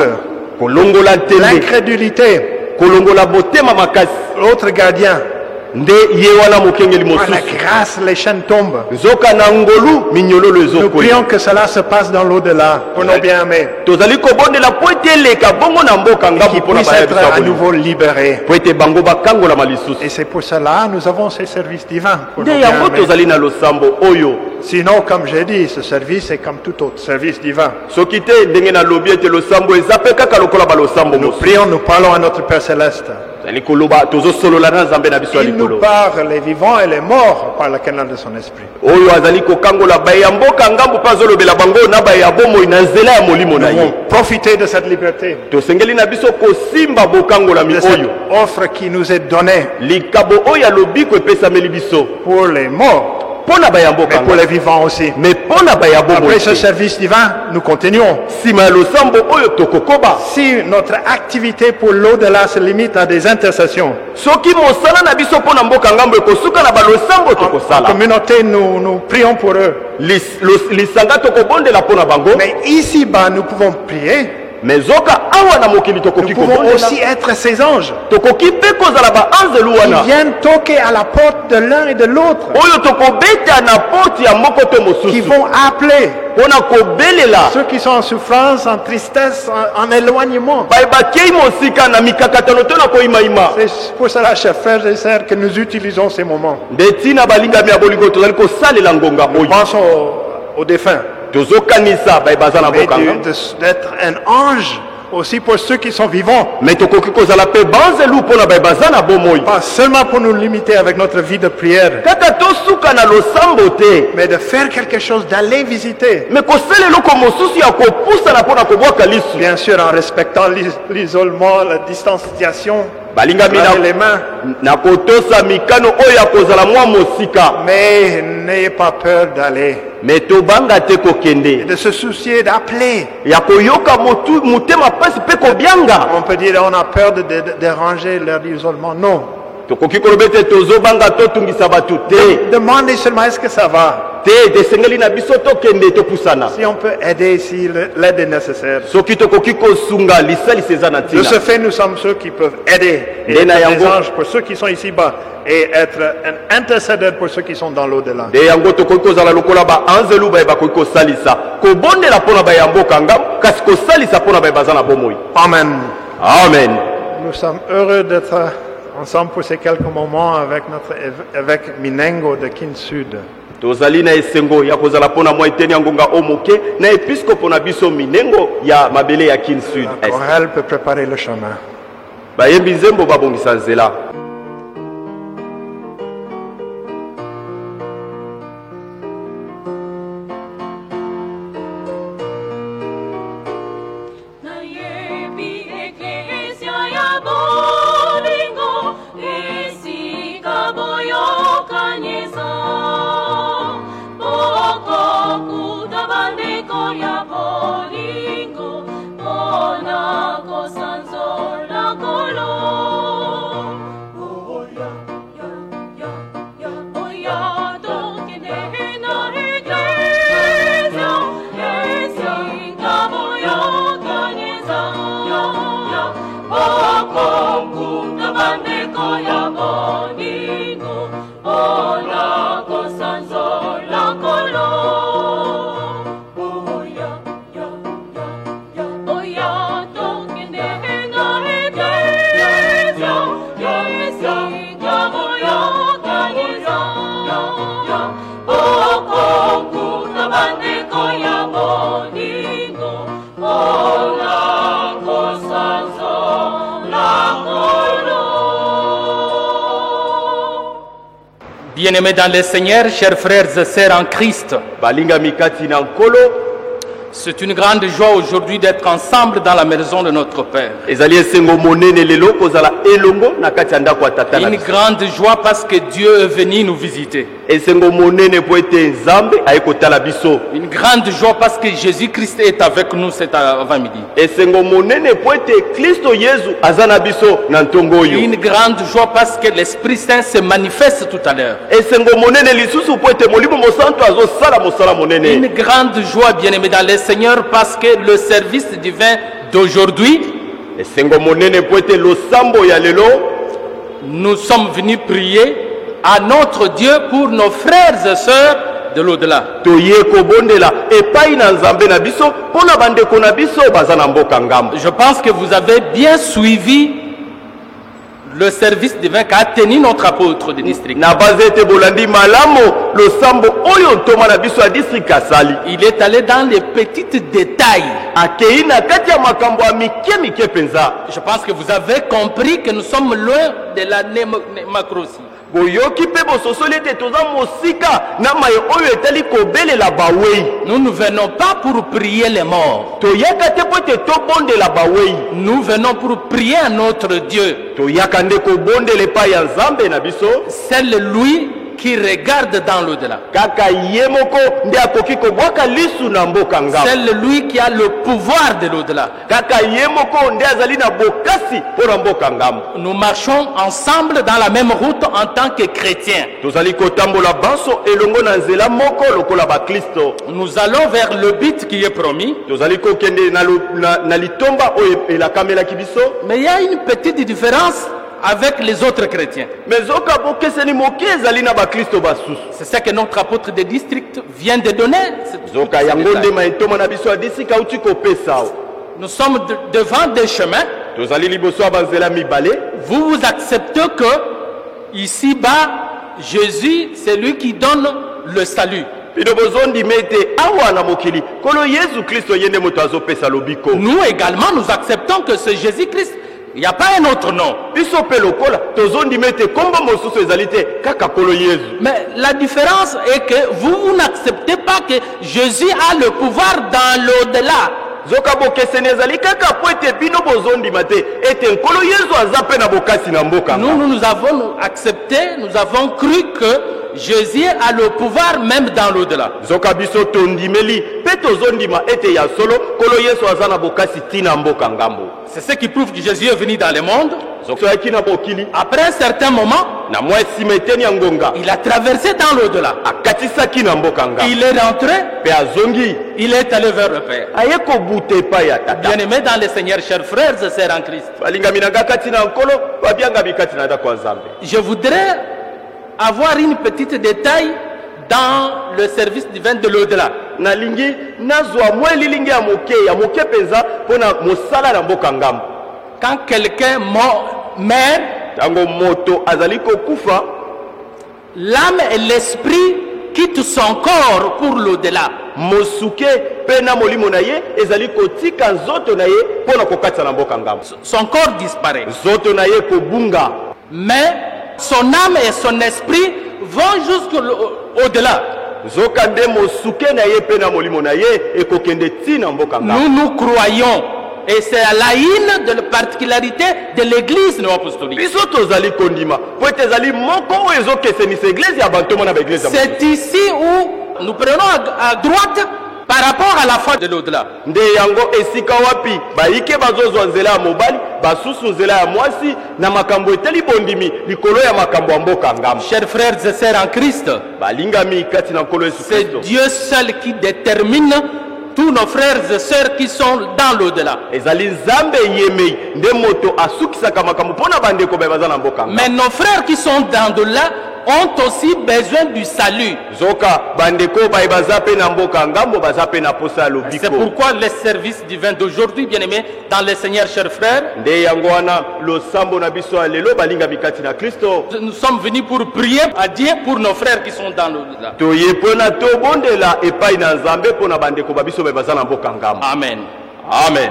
kolongola ntele L'incrédulité. kolongola botema makasi L'autre gardien. nde ye wana mokengeli Par la mosusu grâce, les chaînes tombent. nzoka na ngolu minyololo Nous ezokoya prions que cela se passe dans l'au-delà pour nos bien-aimés. tozali kobondela mpo ete eleka bongo na mboka ngambo Qu'ils mpo na puissent baya être biso ya à bolingo nouveau libérés. mpo ete bango bakangolama lisusu Et c'est pour cela que nous avons ces services divins pour nos nde yango bien-aimés. tozali na losambo oyo Sinon, comme j'ai dit, ce service est comme tout autre service divin. soki te ndenge nalobi ete losambo eza mpe kaka lokola balosambo Nous mosusu prions, nous parlons à notre Père Céleste. tozali koloba tozosolola na nzambe na biso ya Il nous likolo parle, les vivants et les morts, par le canal de son esprit. oyo azali kokangola baye ya mboka ngambo mpe azolobela bango na baye ya bomoi na nzela ya molimo na Nous ye devons profiter de cette liberté, tosengeli na biso kosimba bokangolami de cette oyo offre qui nous est donnée likabo oyo ya lobiko epesameli biso pour les morts, mpo na baye ya mboka mais pour les vivants aussi. me mpo na baye ya bomoi Après ce te. service divin, nous continuons. nsima ya losambo oyo tokokoba Si notre activité pour l'au-delà se limite à des intercessions, soki mosala na biso mpo na mboka ngambo ekosuka na balosambo en tokosala communauté, nous prions pour eux. lisanga tokobondela mpo na bango Mais ici-bas, nous pouvons prier. me zoka awa na mokili Nous tokoki pouvons kobondela aussi être ces anges tokoki mpe kozala baanzelu qui wana viennent toquer à la porte de l'un et de l'autre, oyo tokobeta na poti ya moko te qui mosusu vont appeler mpo na kobelela ceux qui sont en souffrance, en tristesse, en éloignement. baye bakei mosika na mikakatano to na koyimayima C'est pour cela, chers frères et sœurs, que nous utilisons ces moments. nde ntina balingami ya bolingo tozali kosalela ngonga oyo Pensons aux défunts. tozokanisa baye baza na Mais mbokanga d'être un ange aussi pour ceux qui sont vivants. me tokoki kozala mpe banzelu mpo na baye baza na bomoi Pas seulement pour nous limiter avec notre vie de prière, kaka tosuka na losambo te mais de faire quelque chose, d'aller visiter. me kosala eloko mosusu ya kopusana mpo na kobwaka lisu Bien sûr, en respectant l'isolement, la distanciation, balingami laver les mains. na kotosa mikano oyo ya kozala mwa mosika Mais n'ayez pas peur d'aller me tobanga te et kokende de se soucier d'appeler. ya koyoka motema pasi mpe kobianga On peut dire on a peur de déranger leur isolement. Non. tokoki koloba ete tozobanga totungisa bato te Demandez seulement est-ce que ça va. te tesengeli na biso tokende topusana Si on peut aider si l'aide est nécessaire. soki tokoki kosunga lisalisi eza na De ntina ce fait, nous sommes ceux qui peuvent aider et Dena être des yango. anges pour ceux qui sont ici-bas et être un intercédeur pour ceux qui sont dans l'au-delà. nde yango tokoki kozala lokola baanzelu baye bakoki kosalisa kobondela mpo na baye ya mboka ngam kasi kosalisa mpo na baye baza na bomoi Amen. amen Nous sommes heureux d'être ensemble pour ces quelques moments avec notre évêque Minengo de Kin Sud. tozali na esengo ya kozala mpo na mwa eteni ya ngonga o moke na episkopo na biso minengo ya mabele ya kin sud La est chorale peut préparer le chemin. bayembi nzembo babongisa nzela Nayebi Bien-aimés dans le Seigneur, chers frères et sœurs en Christ, balingami kati na nkolo, c'est une grande joie aujourd'hui d'être ensemble dans la maison de notre Père. ezali esengo monene lelo kozala elongo na kati ya ndako ya tata na Une biso. grande joie parce que Dieu est venu nous visiter. Esengo monene po ete nzambe aye kotala biso. Une grande joie parce que Jésus-Christ est avec nous cet avant-midi. Esengo monene po ete Kristo Yesu aza na biso na ntongo oyo. Une grande joie parce que l'Esprit Saint se manifeste tout à l'heure. Esengo monene lisusu po ete molimo mosantu azosala mosala monene. Une grande joie, bien-aimés dans le Seigneur, parce que le service divin d'aujourd'hui, Esengo monene po ete losambo ya lelo nous sommes venus prier à notre Dieu pour nos frères et sœurs de l'au-delà. toye kobondela epai na nzambe na biso mpo na bandeko na biso baza na mboka ngambo. Je pense que vous avez bien suivi le service divin qu'a tenu notre apôtre de district. na baza ete bolandi malamu losambo oyo ntoma na biso ya district asali. Il est allé dans les petits détails. akei na kati ya makambo ya mike mike mpenza. Je pense que vous avez compris que nous sommes loin de la némacrosie. boyoki mpe bososoli ete toza mosika na maye oyo etali kobelela bawei. Nous ne venons pas pour prier les morts. toyaka te mpo ete tobondela bawei. Nous venons pour prier à notre Dieu. toyaka nde kobondela epai ya nzambe na biso. C'est lui qui regarde dans l'au-delà. kaka ye moko nde akoki kobwaka lisu na mboka ngambo. C'est lui qui a le pouvoir de l'au-delà. kaka ye moko nde azali na bokasi mpo na mboka ngambo. Nous marchons ensemble dans la même route en tant que chrétiens. tozali kotambola banso elongo na nzela moko lokola baklisto. Nous allons vers le but qui est promis. tozali kokende na litomba oyo elakamelaki biso. Mais il y a une petite différence avec les autres chrétiens. me zoka bokeseni moke ezali na baklisto basusu. C'est ce que notre apôtre de district vient de donner. zoka yango ndema etoma na biso ya disika auti kopesa o. Nous sommes devant des chemins. tozali liboso ya banzela mibale. Vous acceptez que ici-bas, Jésus, c'est lui qui donne le salut. bino bozondima ete awa na mokili kolo yesu kristo ye nde moto azopesa lobiko. Nous également, nous acceptons que c'est Jésus-Christ. Il n'y a pas un autre nom. biso mpe lokola tozondima ete kombo mosusu ezali te kaka kolo yesu. Mais la différence est que vous n'acceptez pas que Jésus a le pouvoir dans l'au-delà. zoka bokeseni ezali kaka po ete bino bozondima te ete nkolo yesu aza mpe na bokasi na mboka. Nous avons accepté, nous avons cru que Jésus a le pouvoir même dans l'au-delà. zoka biso tondimeli mpe tozondima ete ya solo kolo yesu aza na bokasi ntina mboka ngambo. C'est ce qui prouve que Jésus est venu dans le monde. zoka yaki na bokili Après un certain moment, na mwa nsima eteni ya ngonga il a traversé dans l'au-delà. akatisaki na mboka ngambo Il est rentré, mpe azongi il est allé vers le Père. aye kobuta epai ya tata. Bien-aimés dans le Seigneur, chers frères et sœurs en Christ, balingami na nga kati na nkolo babiangami kati na ndako ya nzambe. je voudrais avoir une petite détail dans le service divin de l'au-delà. nalingi nazwa mwa elilingi ya moke mpenza mpo na mosala na mboka ngambo. Quand quelqu'un meurt, ntango moto azali kokufa l'âme et l'esprit quittent son corps pour l'au-delà. mosuke mpe na molimo na ye ezali kotika nzoto na ye mpo na kokatisa na mboka ngambo. Son corps disparaît. nzoto na ye kobunga Mais son âme et son esprit vont jusqu'au-delà. nzoka nde mosuke na ye mpe na molimo na ye ekokende ntina mboka ngambo. Nous croyons, et c'est à la une de la particularité de l'église néo-apostolique. biso tozali kondima po ete ezali moko oyo ezokesenisa eglize ya bantomo na baeglize. C'est ici où nous prenons à droite par rapport à la foi de l'au-delà. nde yango esika wapi bayike bazozwa nzela ya mobali basusu nzela ya mwasi na makambo etali bondimi likolo ya makambo ya mboka ngambo. Chers frères et sœurs en Christ, balingami kati na nkolo yesu c'est kristo. Dieu seul qui détermine tous nos frères et sœurs qui sont dans l'au-delà. ezali nzambe yemei nde moto asukisaka makambo mpo na bandeko baye baza na mboka ngambo. Mais nos frères qui sont dans l'au-delà ont aussi besoin du salut. zoka bandeko baye baza mpe na mboka ngambo baza mpe na posa ya C'est lobiko. pourquoi le service divin d'aujourd'hui, bien-aimés, dans le Seigneur, chers frères, nde yango wana losambo na biso ya lelo balingami kati na kristo. nous sommes venus pour prier à Dieu pour nos frères qui sont dans l'au-delà. toye mpo na tobondela epai na nzambe mpo na bandeko babiso baye baza na mboka ngambo. Amen. amen.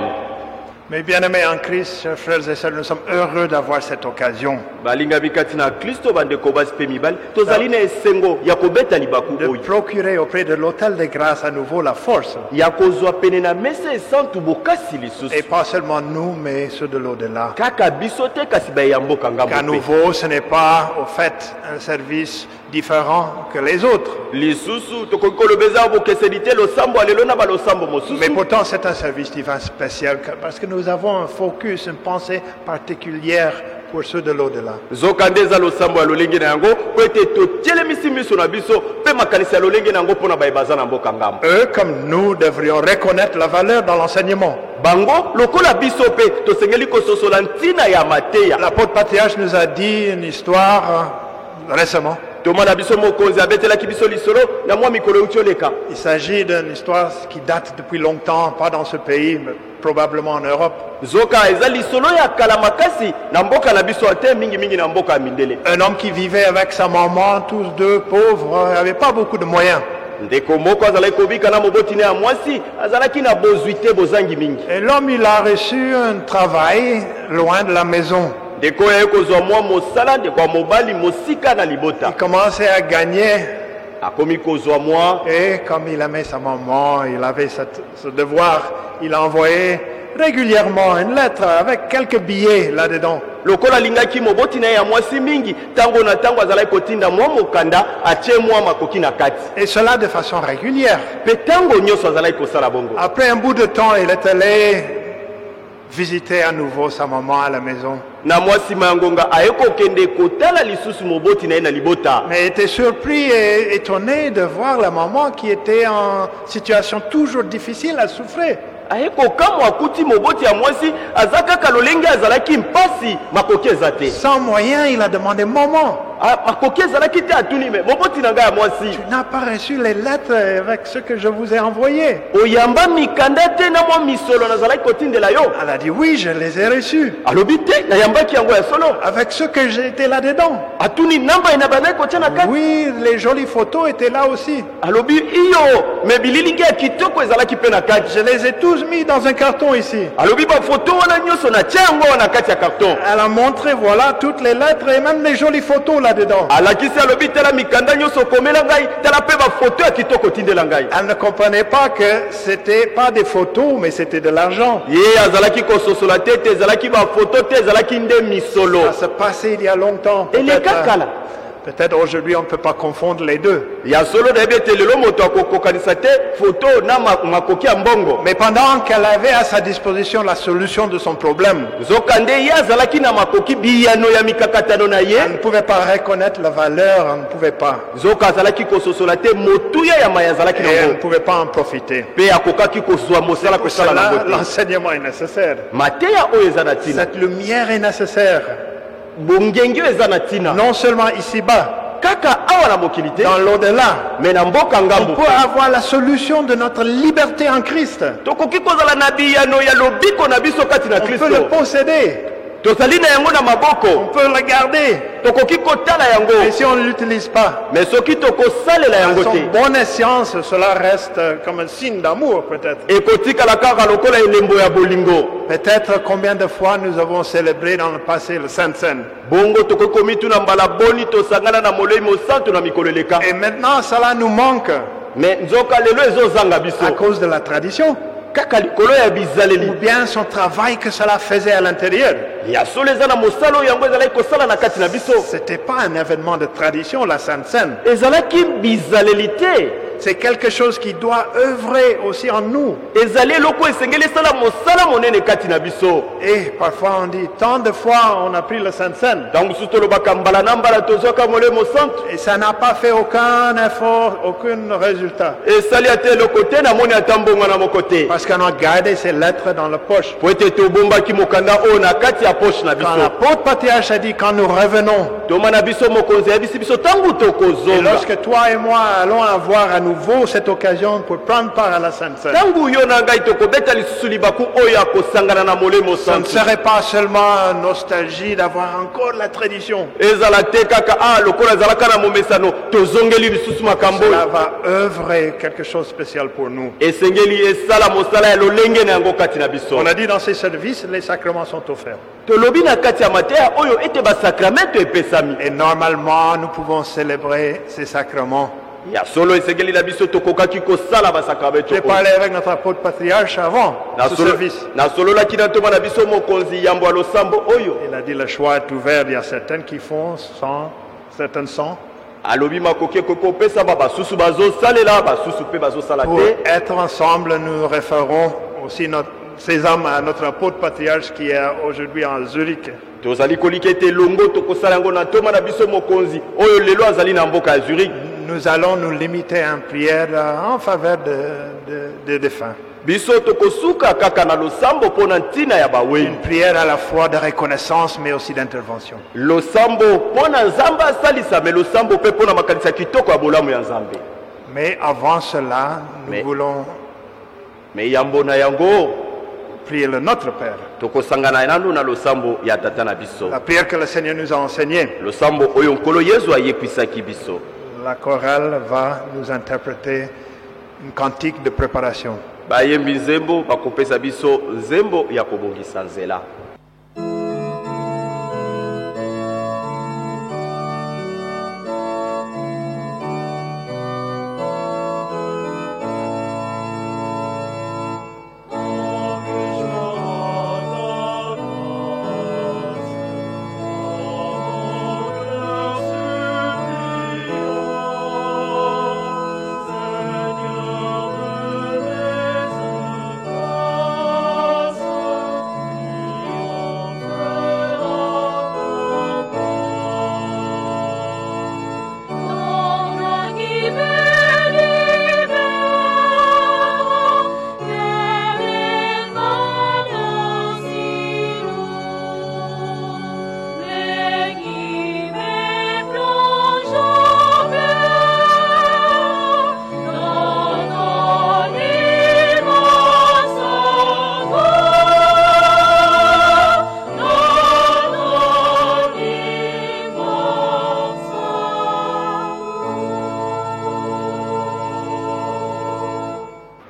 Mes bien-aimés en Christ, chers frères et sœurs, nous sommes heureux d'avoir cette occasion balingami kati na Kristo bandeko basi pe mibali tozali na esengo ya kobeta libaku de oyo procurer auprès de l'autel de grâce à nouveau la force. ya kozwa pene na mesa esantu bokasi Et lisusu pas seulement nous, mais ceux de l'au-delà. kaka biso te kasi baye ya mboka Qu'à ngambo pe nouveau, ce n'est pas au fait un service différent que les autres. lisusu tokoki kolobeza bokeseni te losambo alelo na balosambo Mais mosusu pourtant, c'est un service divin spécial parce que nous avons un focus, une pensée particulière pour ceux de l'au-delà. zoka nde eza losambo ya lolenge na yango po ete totielemisi miso na biso mpe makanisi ya lolenge na yango mpo na baye baza na mboka ngambo Eux, comme nous, devrions reconnaître la valeur dans l'enseignement. bango lokola biso mpe tosengeli kososola ntina ya mateya L'apôtre Patriarche nous a dit une histoire récemment. toma na biso mokonzi abetelaki biso lisolo na mwa mikolo euti oleka Il s'agit d'une histoire qui date depuis longtemps, pas dans ce pays, mais probablement en Europe. zoka eza lisolo ya kala makasi na mboka na biso ate mingimingi na mboka ya mindele Un homme qui vivait avec sa maman, tous deux pauvres, n'avait pas beaucoup de moyens. ndeko moko azalaki kobika na moboti na ya mwasi azalaki na bozwi te bozangi mingi Et l'homme, il a reçu un travail loin de la maison. ndeko oyo aye kozwa mwa mosala ndeko ya mobali mosika na libota Il commençait à gagner. akomi kozwa mwa Et comme il aimait sa maman, il avait ce devoir, il envoyait régulièrement une lettre avec quelques billets là-dedans. lokola alingaki moboti na ye ya mwasi mingi ntango na ntango azalaki kotinda mwa mokanda atie mwa makoki na kati Et cela de façon régulière. mpe ntango nyonso azalaki kosala bongo Après un bout de temps, il est allé visiter à nouveau sa maman à la maison. na mwa nsima ya ngonga aye kokende kotala lisusu moboti na ye na libota Mais il était surpris et étonné de voir la maman qui était en situation toujours difficile à souffrir. aye kokamwa akuti moboti ya mwasi aza kaka lolenge azalaki mpasi makoki eza te Sans moyen, il a demandé maman, makoki ezalaki te atuni me moboti na ngai ya mwasi tu n'as pas reçu les lettres avec ce que je vous ai envoyé. oyamba mikanda te na mwa misolo nazalaki kotindela yo Elle a dit oui, je les ai reçus. alobi te nayambaki yango ya solo Avec ce que j'étais là-dedans. atuni namba ena bandaki kotia na kati Oui, les jolies photos étaient là aussi. alobi iyo me bililingi ya kitoko ezalaki mpe na kati Je les ai tous mis dans un carton ici. alobi bafoto wana nyonso natia yango wana kati ya carton Elle a montré, voilà, toutes les lettres et même les jolies photos là-dedans. alakisi alobi tala mikanda nyonso okomela ngai tala mpe bafoto ya kitoko otindela ngai Elle ne comprenait pas que c'était pas des photos, mais c'était de l'argent. ye azalaki kososola te te ezalaki bafoto te ezalaki nde misolo Ça se passait il y a longtemps. eleka kala Peut-être aujourd'hui on ne peut pas confondre les deux. ya solo nayebi ete lelo moto akokokanisa te foto na makoki ya mbongo Mais pendant qu'elle avait à sa disposition la solution de son problème, zoka nde ye azalaki na makoki biyano ya mikakatano na elle ne ye pouvait pas reconnaître la valeur, elle ne pouvait pas. zoka azalaki kososola te motuya ya mai azalaki Et elle ne nango pouvait pas en profiter. mpe akokaki kozwa mosala Pour kosala cela, nango te l'enseignement est nécessaire. mateya oyo eza na ntina Cette lumière est nécessaire, bongengi oyo eza na ntina non seulement ici-bas, kaka awa na mokili te dans l'au-delà. me na mboka On ngambo peut avoir la solution de notre liberté en Christ. tokoki kozala na biyano ya lobiko na biso kati na On peut le kristo posséder, tozali na yango na on maboko peut le garder. tokoki kotala yango Mais si on ne l'utilise pas, me soki tokosalela à yango son te bonne escience, cela reste comme un signe d'amour peut-être. ekotikala kaka lokola elembo ya bolingo Peut-être combien de fois nous avons célébré dans le passé le Sainte-Seine. bongo tokoki komituna mbala boni tosangana na molei mosantu na mikolo eleka Et maintenant, cela nous manque me nzoka lelo ezozanga à biso cause de la tradition kaka likolo ya ou bizaleli bien son travail que cela faisait à l'intérieur. ya solo eza na mosala oyo yango ezalaki kosala na kati na biso C'était pas un événement de tradition, la Sainte-Seine. ezalaki bizaleli te C'est quelque chose qui doit œuvrer aussi en nous. ezali eloko esengeli esala mosala monene kati na biso Et parfois on dit, tant de fois on a pris le Sainte-Seine ntango mosusu tolobaka mbala na mbala tozwaka molei mosantu et ça n'a pas fait aucun effort, aucun résultat. esali ata eloko te namoni ata mbongo na moko te Parce qu'on a gardé ces lettres dans la poche. po ete tobombaki mokanda oyo na kati ya poshe na Quand biso l'apôtre Patriarche a dit, quand nous revenons, toma na biso mokonzi ayebisi biso ntango et tokozonga lorsque toi et moi allons avoir à nouveau cette occasion pour prendre part à la Sainte-Seine, ntango yo na ngai tokobeta lisusu libaku oyo ya kosangana na molei ce ne mosantu serait pas seulement nostalgie d'avoir encore la tradition. ezala te kaka lokola ezalaka na momesano tozongeli lisusu makambo Cela oyo va œuvrer quelque chose de spécial pour nous. esengeli esala mosala ya lolenge na yango kati na biso On a dit dans ces services, les sacrements sont offerts. tolobi na kati ya mateya oyo ete basakramento epesami. Et normalement, nous pouvons célébrer ces sacrements. Ya solo esengeli na biso tokokaki kosala basakramento J'ai oyo. parlé avec notre apôtre patriarche avant ce service. nasololaki na ntoma na biso mokonzi yambo ya losambo oyo. Il a dit le choix est ouvert. Il y a certaines qui font sans, certaines sans. alobi makoki kokopesama basusu bazosalela basusu mpe bazosala Pour te. être ensemble, nous référons aussi ces âmes à notre apôtre patriarche qui est aujourd'hui en Zurich. tozali kolika ete longo tokosala yango na ntoma na biso mokonzi oyo lelo azali na mboka ya Zurich. Nous allons nous limiter en prière en faveur des défunts. biso tokosuka kaka na losambo mpo na ntina ya Une baweli. prière à la fois de reconnaissance mais aussi d'intervention. losambo mpo na nzambe asalisa me losambo mpe mpo na makanisi ya kitoko ya bolamu ya nzambe. Mais avant cela, nous Mais- voulons me yambo na yango prier le Notre Père. tokosangana nanu na losambo ya tata na biso. La prière que le Seigneur nous a enseignée. losambo oyo nkolo yesu ayekwisaki biso. La chorale va nous interpréter une cantique de préparation. bayembi nzembo bakopesa biso nzembo ya kobongisa nzela.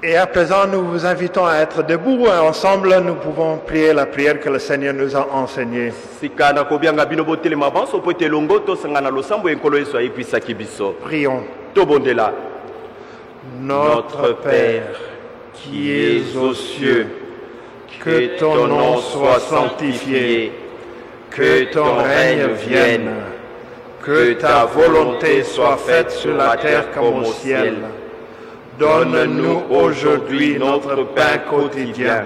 Et à présent, nous vous invitons à être debout. Ensemble, nous pouvons prier la prière que le Seigneur nous a enseignée. sika na kobianga bino botelema banso po ete longo tosangana losambo ya nkolo yesu ayekwisaki biso. Prions. tobondela. Notre Père, qui es aux cieux, que ton nom soit sanctifié, que ton règne vienne, que ta volonté soit faite sur la terre comme au ciel. Donne-nous aujourd'hui notre pain quotidien.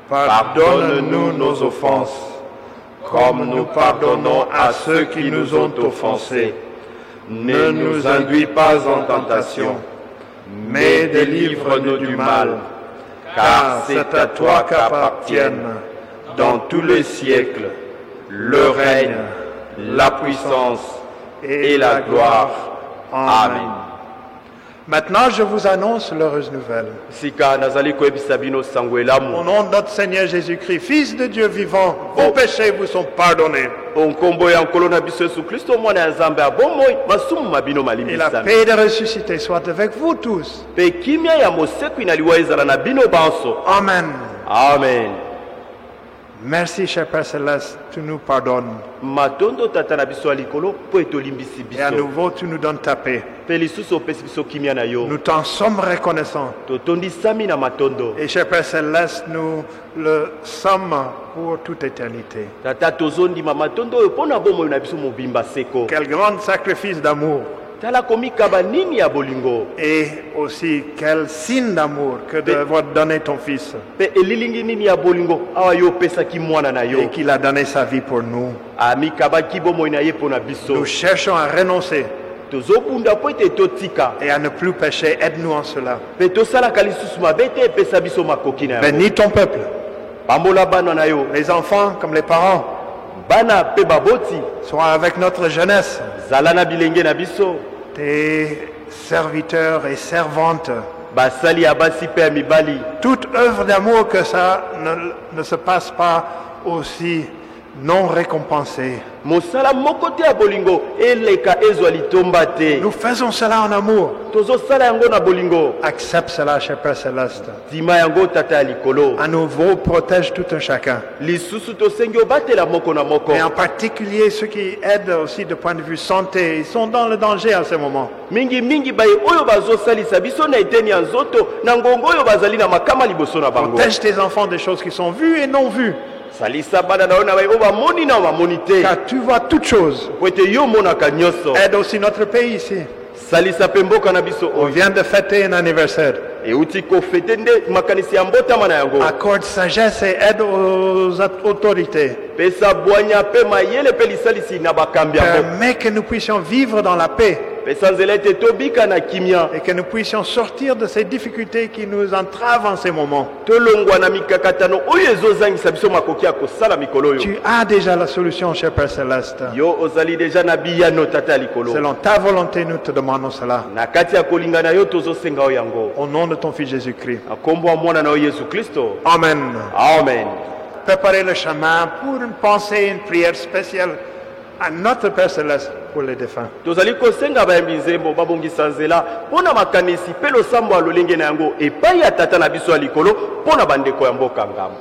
Pardonne-nous nos offenses, comme nous pardonnons à ceux qui nous ont offensés. Ne nous induis pas en tentation, mais délivre-nous du mal, car c'est à toi qu'appartiennent, dans tous les siècles, le règne, la puissance et la gloire. Amen. Maintenant, je vous annonce l'heureuse nouvelle. sika nazali koyebisa bino sango Au elamu. nom de notre Seigneur Jésus-Christ, Fils de Dieu vivant, vos péchés vous sont pardonnés. onkombo ya nkolo na biso yesu kristo mwana ya nzambe abomoi masumu mabino Et la malimbisami. paix de ressuscité soit avec vous tous. mpe kimia ya mosekwi na liwa ezala na bino banso. Amen. amen. Merci, cher Père Céleste, tu nous pardonnes. matondo tata na biso ya likolo mpo etolimbisi Et à biso. nouveau, tu nous donnes ta paix. mpe lisusu opesi biso kimia na yo. Nous t'en sommes reconnaissants. totondisami na matondo. Et cher Père Céleste, nous le sommes pour toute éternité. tata tozondima matondo oyo mpo na bomoi na biso mobimba seko. Quel grand sacrifice d'amour. tala komikaba nini ya bolingo. Et aussi, quel signe d'amour que d'avoir donné ton Fils. mpe elilingi nini ya bolingo awa yo opesaki mwana na yo. Et qu'il a donné sa vie pour nous. amikabaki bomoi na ye mpo na biso. Nous cherchons à renoncer tozobunda mpo ete totika. et à ne plus pécher. Aide-nous en cela. mpe tosalaka lisusu mabe te epesa biso makoki na yango. Bénis ton peuple, pambola bana na yo. les enfants comme les parents. bana mpe baboti. Sois avec notre jeunesse, zala na bilenge na biso. tes serviteurs et servantes. basali ya basi mpe ya mibali. Toute œuvre d'amour, que ça ne se passe pas aussi non récompensé. mosala moko te ya bolingo eleka ezwa litomba te. Nous faisons cela en amour. tozosala yango na bolingo. Accepte cela, cher Père Céleste. ndima yango tata ya likolo. À nouveau, protège tout un chacun. lisusu tosengi obatela moko na moko. Et en particulier ceux qui aident aussi de point de vue santé, ils sont dans le danger en ce moment. mingi baye oyo bazosalisa biso na eteni ya nzoto na ngongo oyo bazali na makama liboso na bango. Protège tes enfants des choses qui sont vues et non vues. salisa bana na yo na baye oyo bamoni na bamoni te. Car tu vois toutes choses. po ete yo omonaka nyonso. Aide aussi notre pays ici. salisa mpe mboka na biso On oyo. vient de fêter un anniversaire. euti kofete nde makanisi ya mbotama na yango. Accorde sagesse et aide aux autorités. pesa bwanya mpe mayele mpe lisalisi na bakambi yango. Permets que nous puissions vivre dans la paix pesa nzela ete tobika na kimia. et que nous puissions sortir de ces difficultés qui nous entravent en ces moments. tolongwa na mikakatano oyo ezozangisa biso makoki ya kosala mikolo oyo. Tu as déjà la solution, cher Père Céleste. yo ozali deja na biyano tata ya likolo. Selon ta volonté, nous te demandons cela. na kati ya kolinga na yo tozosenga oyo yango. Au nom de ton Fils Jésus-Christ. na kombo ya mwana na yo yesu kristo. Amen. amen. Préparez le chemin pour une pensée, une prière spéciale à notre Père Céleste pour les défunts. tozali kosenga bayambi nzembo babongisa nzela mpo na makanisi mpe losambo ya lolenge na yango epai ya tata na biso ya likolo mpo na bandeko ya mboka ngamo.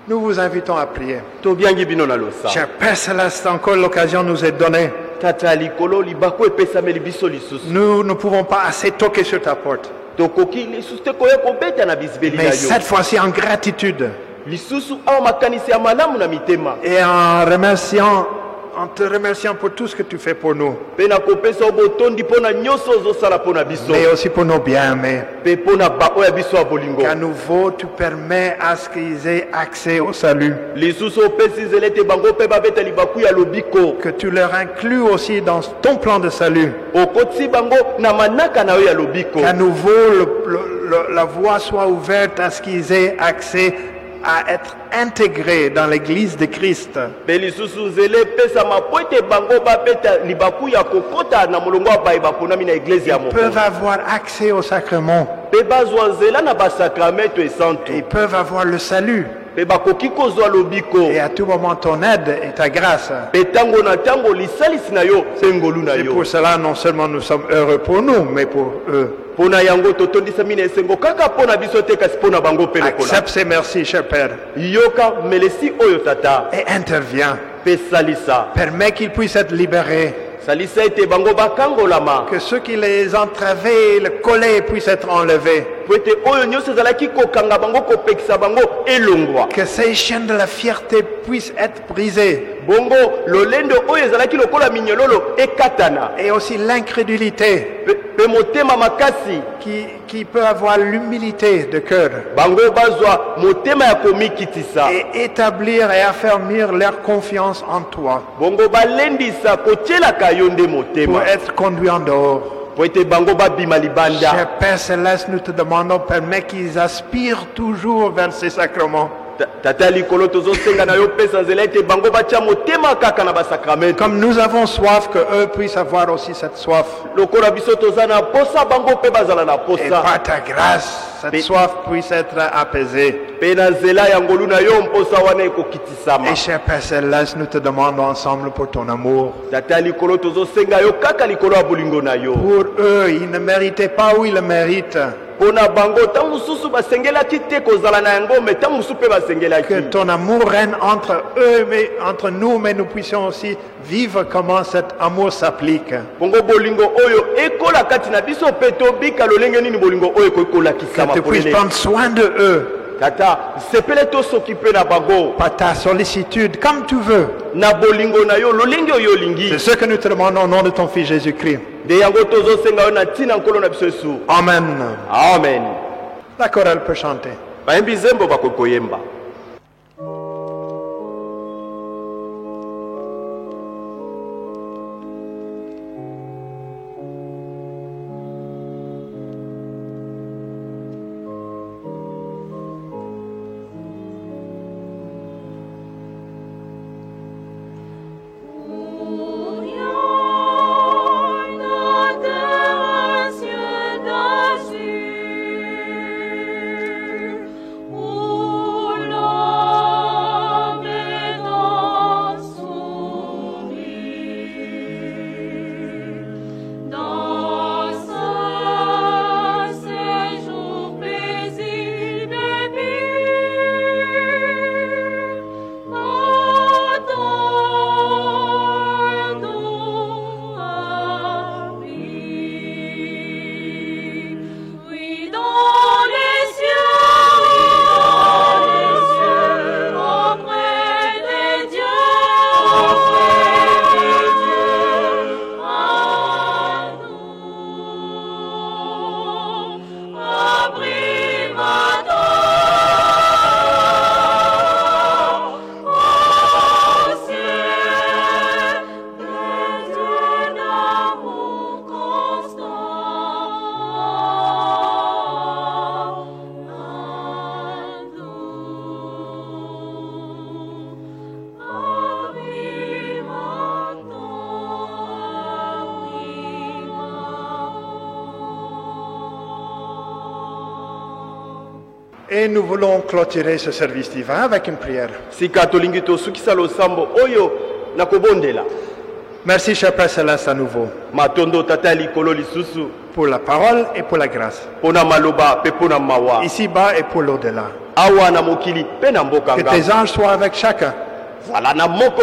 Nous vous invitons à prier. tobiangi bino na losa. Cher Père Céleste, encore l'occasion nous est donnée. tata ya likolo libako epesameli biso lisusu. Nous ne pouvons pas assez toquer sur ta porte. tokoki lisusu te koya kobeta na bisibeli na Mais yo. cette fois-ci en gratitude lisusu awa makanisi ya malamu na mitema. et en te remerciant pour tout ce que tu fais pour nous, mpe na kopesa yo botondi mpo na nyonso ozosala mpo na biso. mais aussi pour nos bien-aimés. mpe mpo na baoyo ya biso ya bolingo. Qu'à nouveau tu permets à ce qu'ils aient accès au salut. lisusu opesi nzela ete bango mpe babeta libaku ya lobiko. Que tu leur inclus aussi dans ton plan de salut. okotisi bango na manaka na yo ya lobiko. Qu'à nouveau la voie soit ouverte à ce qu'ils aient accès à être intégrés dans l'église de Christ. mpe lisusu nzela epesama po ete bango babeta libaku ya kokota na molongo ya baye baponami na eglize ya Ils moko. peuvent avoir accès au sacrement. mpe bazwa nzela na basakramento esantu. Ils peuvent avoir le salut. mpe bakoki kozwa lobiko. Et à tout moment ton aide et ta grâce. mpe ntango na ntango lisalisi na yo mpe ngolu na Et yo. pour cela, non seulement nous sommes heureux pour nous, mais pour eux. mpo na yango totondisami na esengo kaka mpo na biso te kasi mpo na bango mpe lokola. Accepte ces merci, cher Père, yoka melesi oyo tata et interviens. mpe salisa. Permets qu'ils puissent être libérés. salisa ete bango bakangolama. Que ceux qui les entravaient, le collet puissent être enlevés. po ete oyo nyonso ezalaki kokanga bango kopekisa bango elongwa. Que ces chaînes de la fierté puissent être brisées. bongo lolendo oyo ezalaki lokola minyololo ekatana. Et aussi l'incrédulité mpe motema makasi qui peut avoir l'humilité de cœur. bango bazwa motema ya komikitisa. Et établir et affermir leur confiance en toi. bongo balendisa kotielaka yo nde Pour motema être conduits en dehors. po ete bango babima libanda. Cher Père Céleste, nous te demandons, permets qu'ils aspirent toujours vers ces sacrements. tata likolo tozosenga na yo pesa nzela ete bango batya motema kaka na basakramento Comme nous avons soif, que eux puissent avoir aussi cette soif. lokola biso toza na posa bango mpe bazala na Et posa par ta grâce, cette soif puisse être apaisée. mpe na nzela ya ngolu na yo mposa wana ekokitisama Et cher Père Céleste, nous te demandons ensemble pour ton amour. tata likolo tozosenga yo kaka likolo ya bolingo na yo Pour eux, ils ne méritaient pas où ils le méritent. mpo na bango ntango mosusu basengelaki te kozala na yango me ntango mosusu mpe basengelaki Que ton amour règne entre eux, mais entre nous, mais nous puissions aussi vivre comment cet amour s'applique. bongo bolingo oyo ekola kati na biso mpe tobika lolenge nini bolingo oyo ekoki Que kolakisama tu puisses polele prendre soin de eux tata sepele tosoki mpe na bango par ta sollicitude, comme tu veux. na bolingo na yo lolenge oyo olingi C'est ce que nous te demandons au nom de ton Fils Jésus-Christ. nde yango tozosenga yo na ntina nkolo na biso yesu Amen. amen La chorale peut chanter. bayembi nzembo bakoki koyemba Et nous voulons clôturer ce service divin avec une prière. sika tolingi tosukisa losambo oyo na kobondela Merci, cher Père Céleste, à nouveau, matondo tata ya likolo lisusu pour la parole et pour la grâce, mpo na maloba mpe mpo na mawa ici-bas et pour l'au-delà. awa na mokili mpe na mboka Que nga tes anges soient avec chacun, zala na moko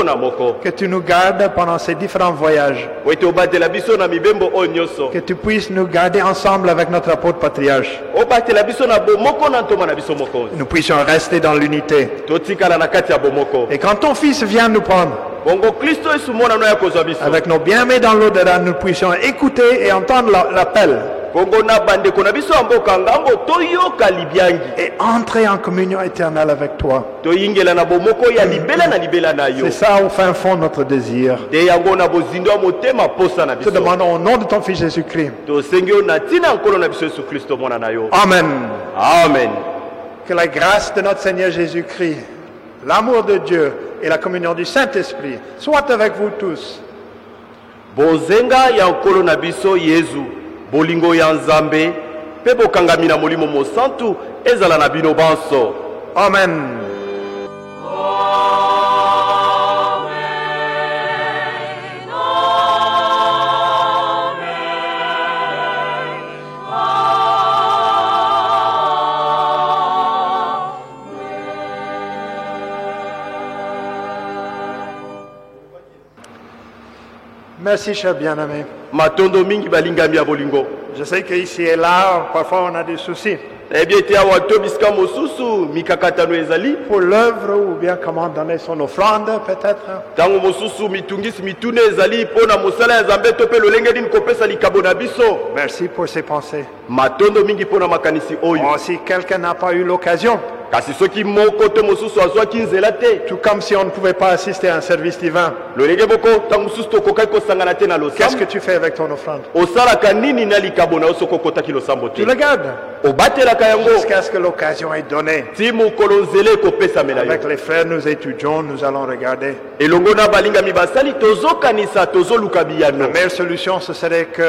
que tu nous gardes pendant ces différents voyages, po ete obatela biso na mibembo oyo nyonso que tu puisses nous garder ensemble avec notre apôtre patriarche. obatela biso na bomoko na ntoma na biso mokonzi Nous puissions rester dans l'unité. totikala na kati ya bomoko Et quand ton Fils vient nous prendre, bongo kristo yesu monano ya kozwa biso avec nos bien-aimés dans l'au-delà, nous puissions écouter et entendre l'appel bongo na bandeko na biso ya mboka ngambo toyoka libyangi et entrer en communion éternelle avec toi. toyingela na bomoko ya libela na libela na yo C'est ça au fin fond notre désir. nde yango na bozindo ya motema posa na Te biso demandons au nom de ton Fils Jésus-Christ. tosengi yo na ntina ya nkolo na biso yesu kristo mwana na yo Amen. amen Que la grâce de notre Seigneur Jésus-Christ, l'amour de Dieu et la communion du Saint-Esprit soient avec vous tous. bozenga ya nkolo na biso yezu bolingo ya nzambe mpe bokangami na molimo mosantu ezala na bino banso Amen. Merci, cher bien-aimé. matondo mingi balingami ya bolingo Je sais qu'ici et là, parfois on a des soucis nayebi ete awa to bisika mosusu mikakatano ezali pour l'œuvre ou bien comment donner son offrande, peut-être. ntango mosusu mitungisi mituna ezali mpo na mosala ya nzambe to mpe lolenge nini kopesa likabo na biso Merci pour ces pensées. matondo mingi mpo na makanisi oyo Oh, si quelqu'un n'a pas eu l'occasion, kasi soki moko to mosusu azwaki nzela te tout comme si on ne pouvait pas assister à un service divin. lolenge boko ntango mosusu tokokaki kosangana te na Qu'est-ce que losambo tu fais avec ton offrande? osalaka nini na likabo na yo soki okotaki losambo Tu te le gardes obatelaka yango jusqu'à ce que l'occasion est donnée. ti mokolo nzela ekopesamela Avec yo les frères, nous étudions, nous allons regarder. elongo na balingami basali tozokanisa tozoluka La biyano meilleure solution, ce serait que,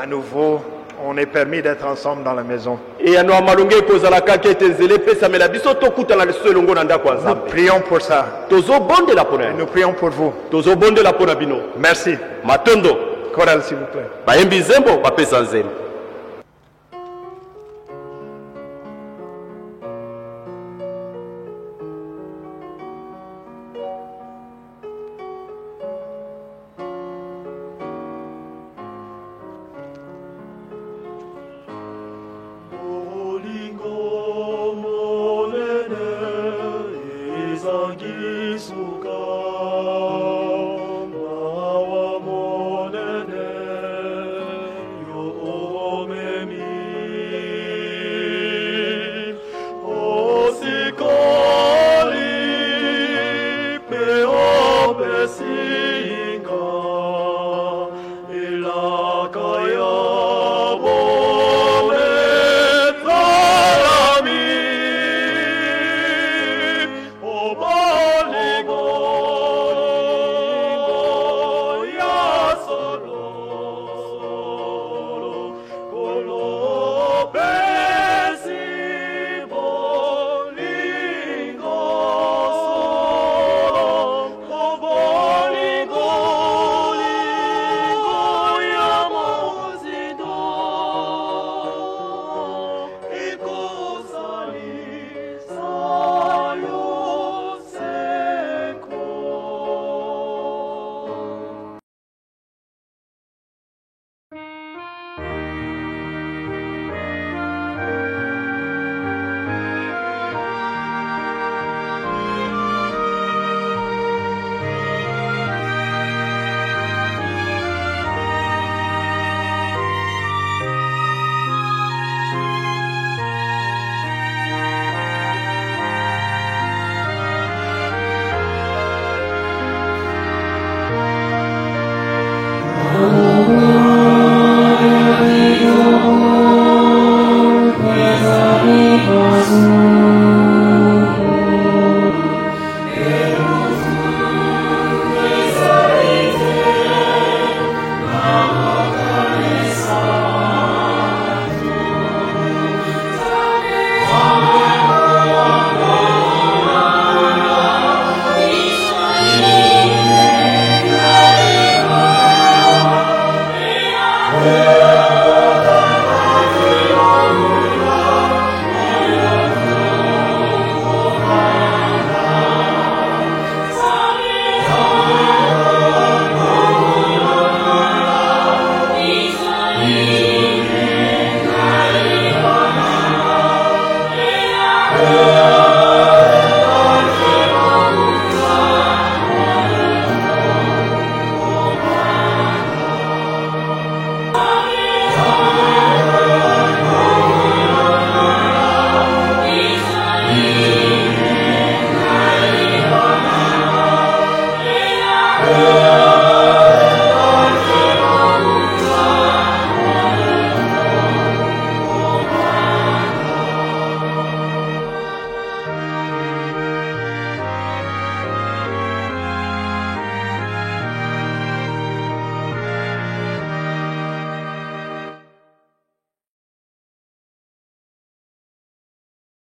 à nouveau, on est permis d'être ensemble dans la maison. eyano ya malonge ekozala kaka ete nzela epesamela biso tokutana lisusu elongo na ndako ya Nous nzambe prions pour ça. tozobondela mpo na Et yango nous prions pour vous. tozobondela mpo na bino Merci. matondo Chorale, s'il vous plaît. bayembi nzembo bapesa nzembo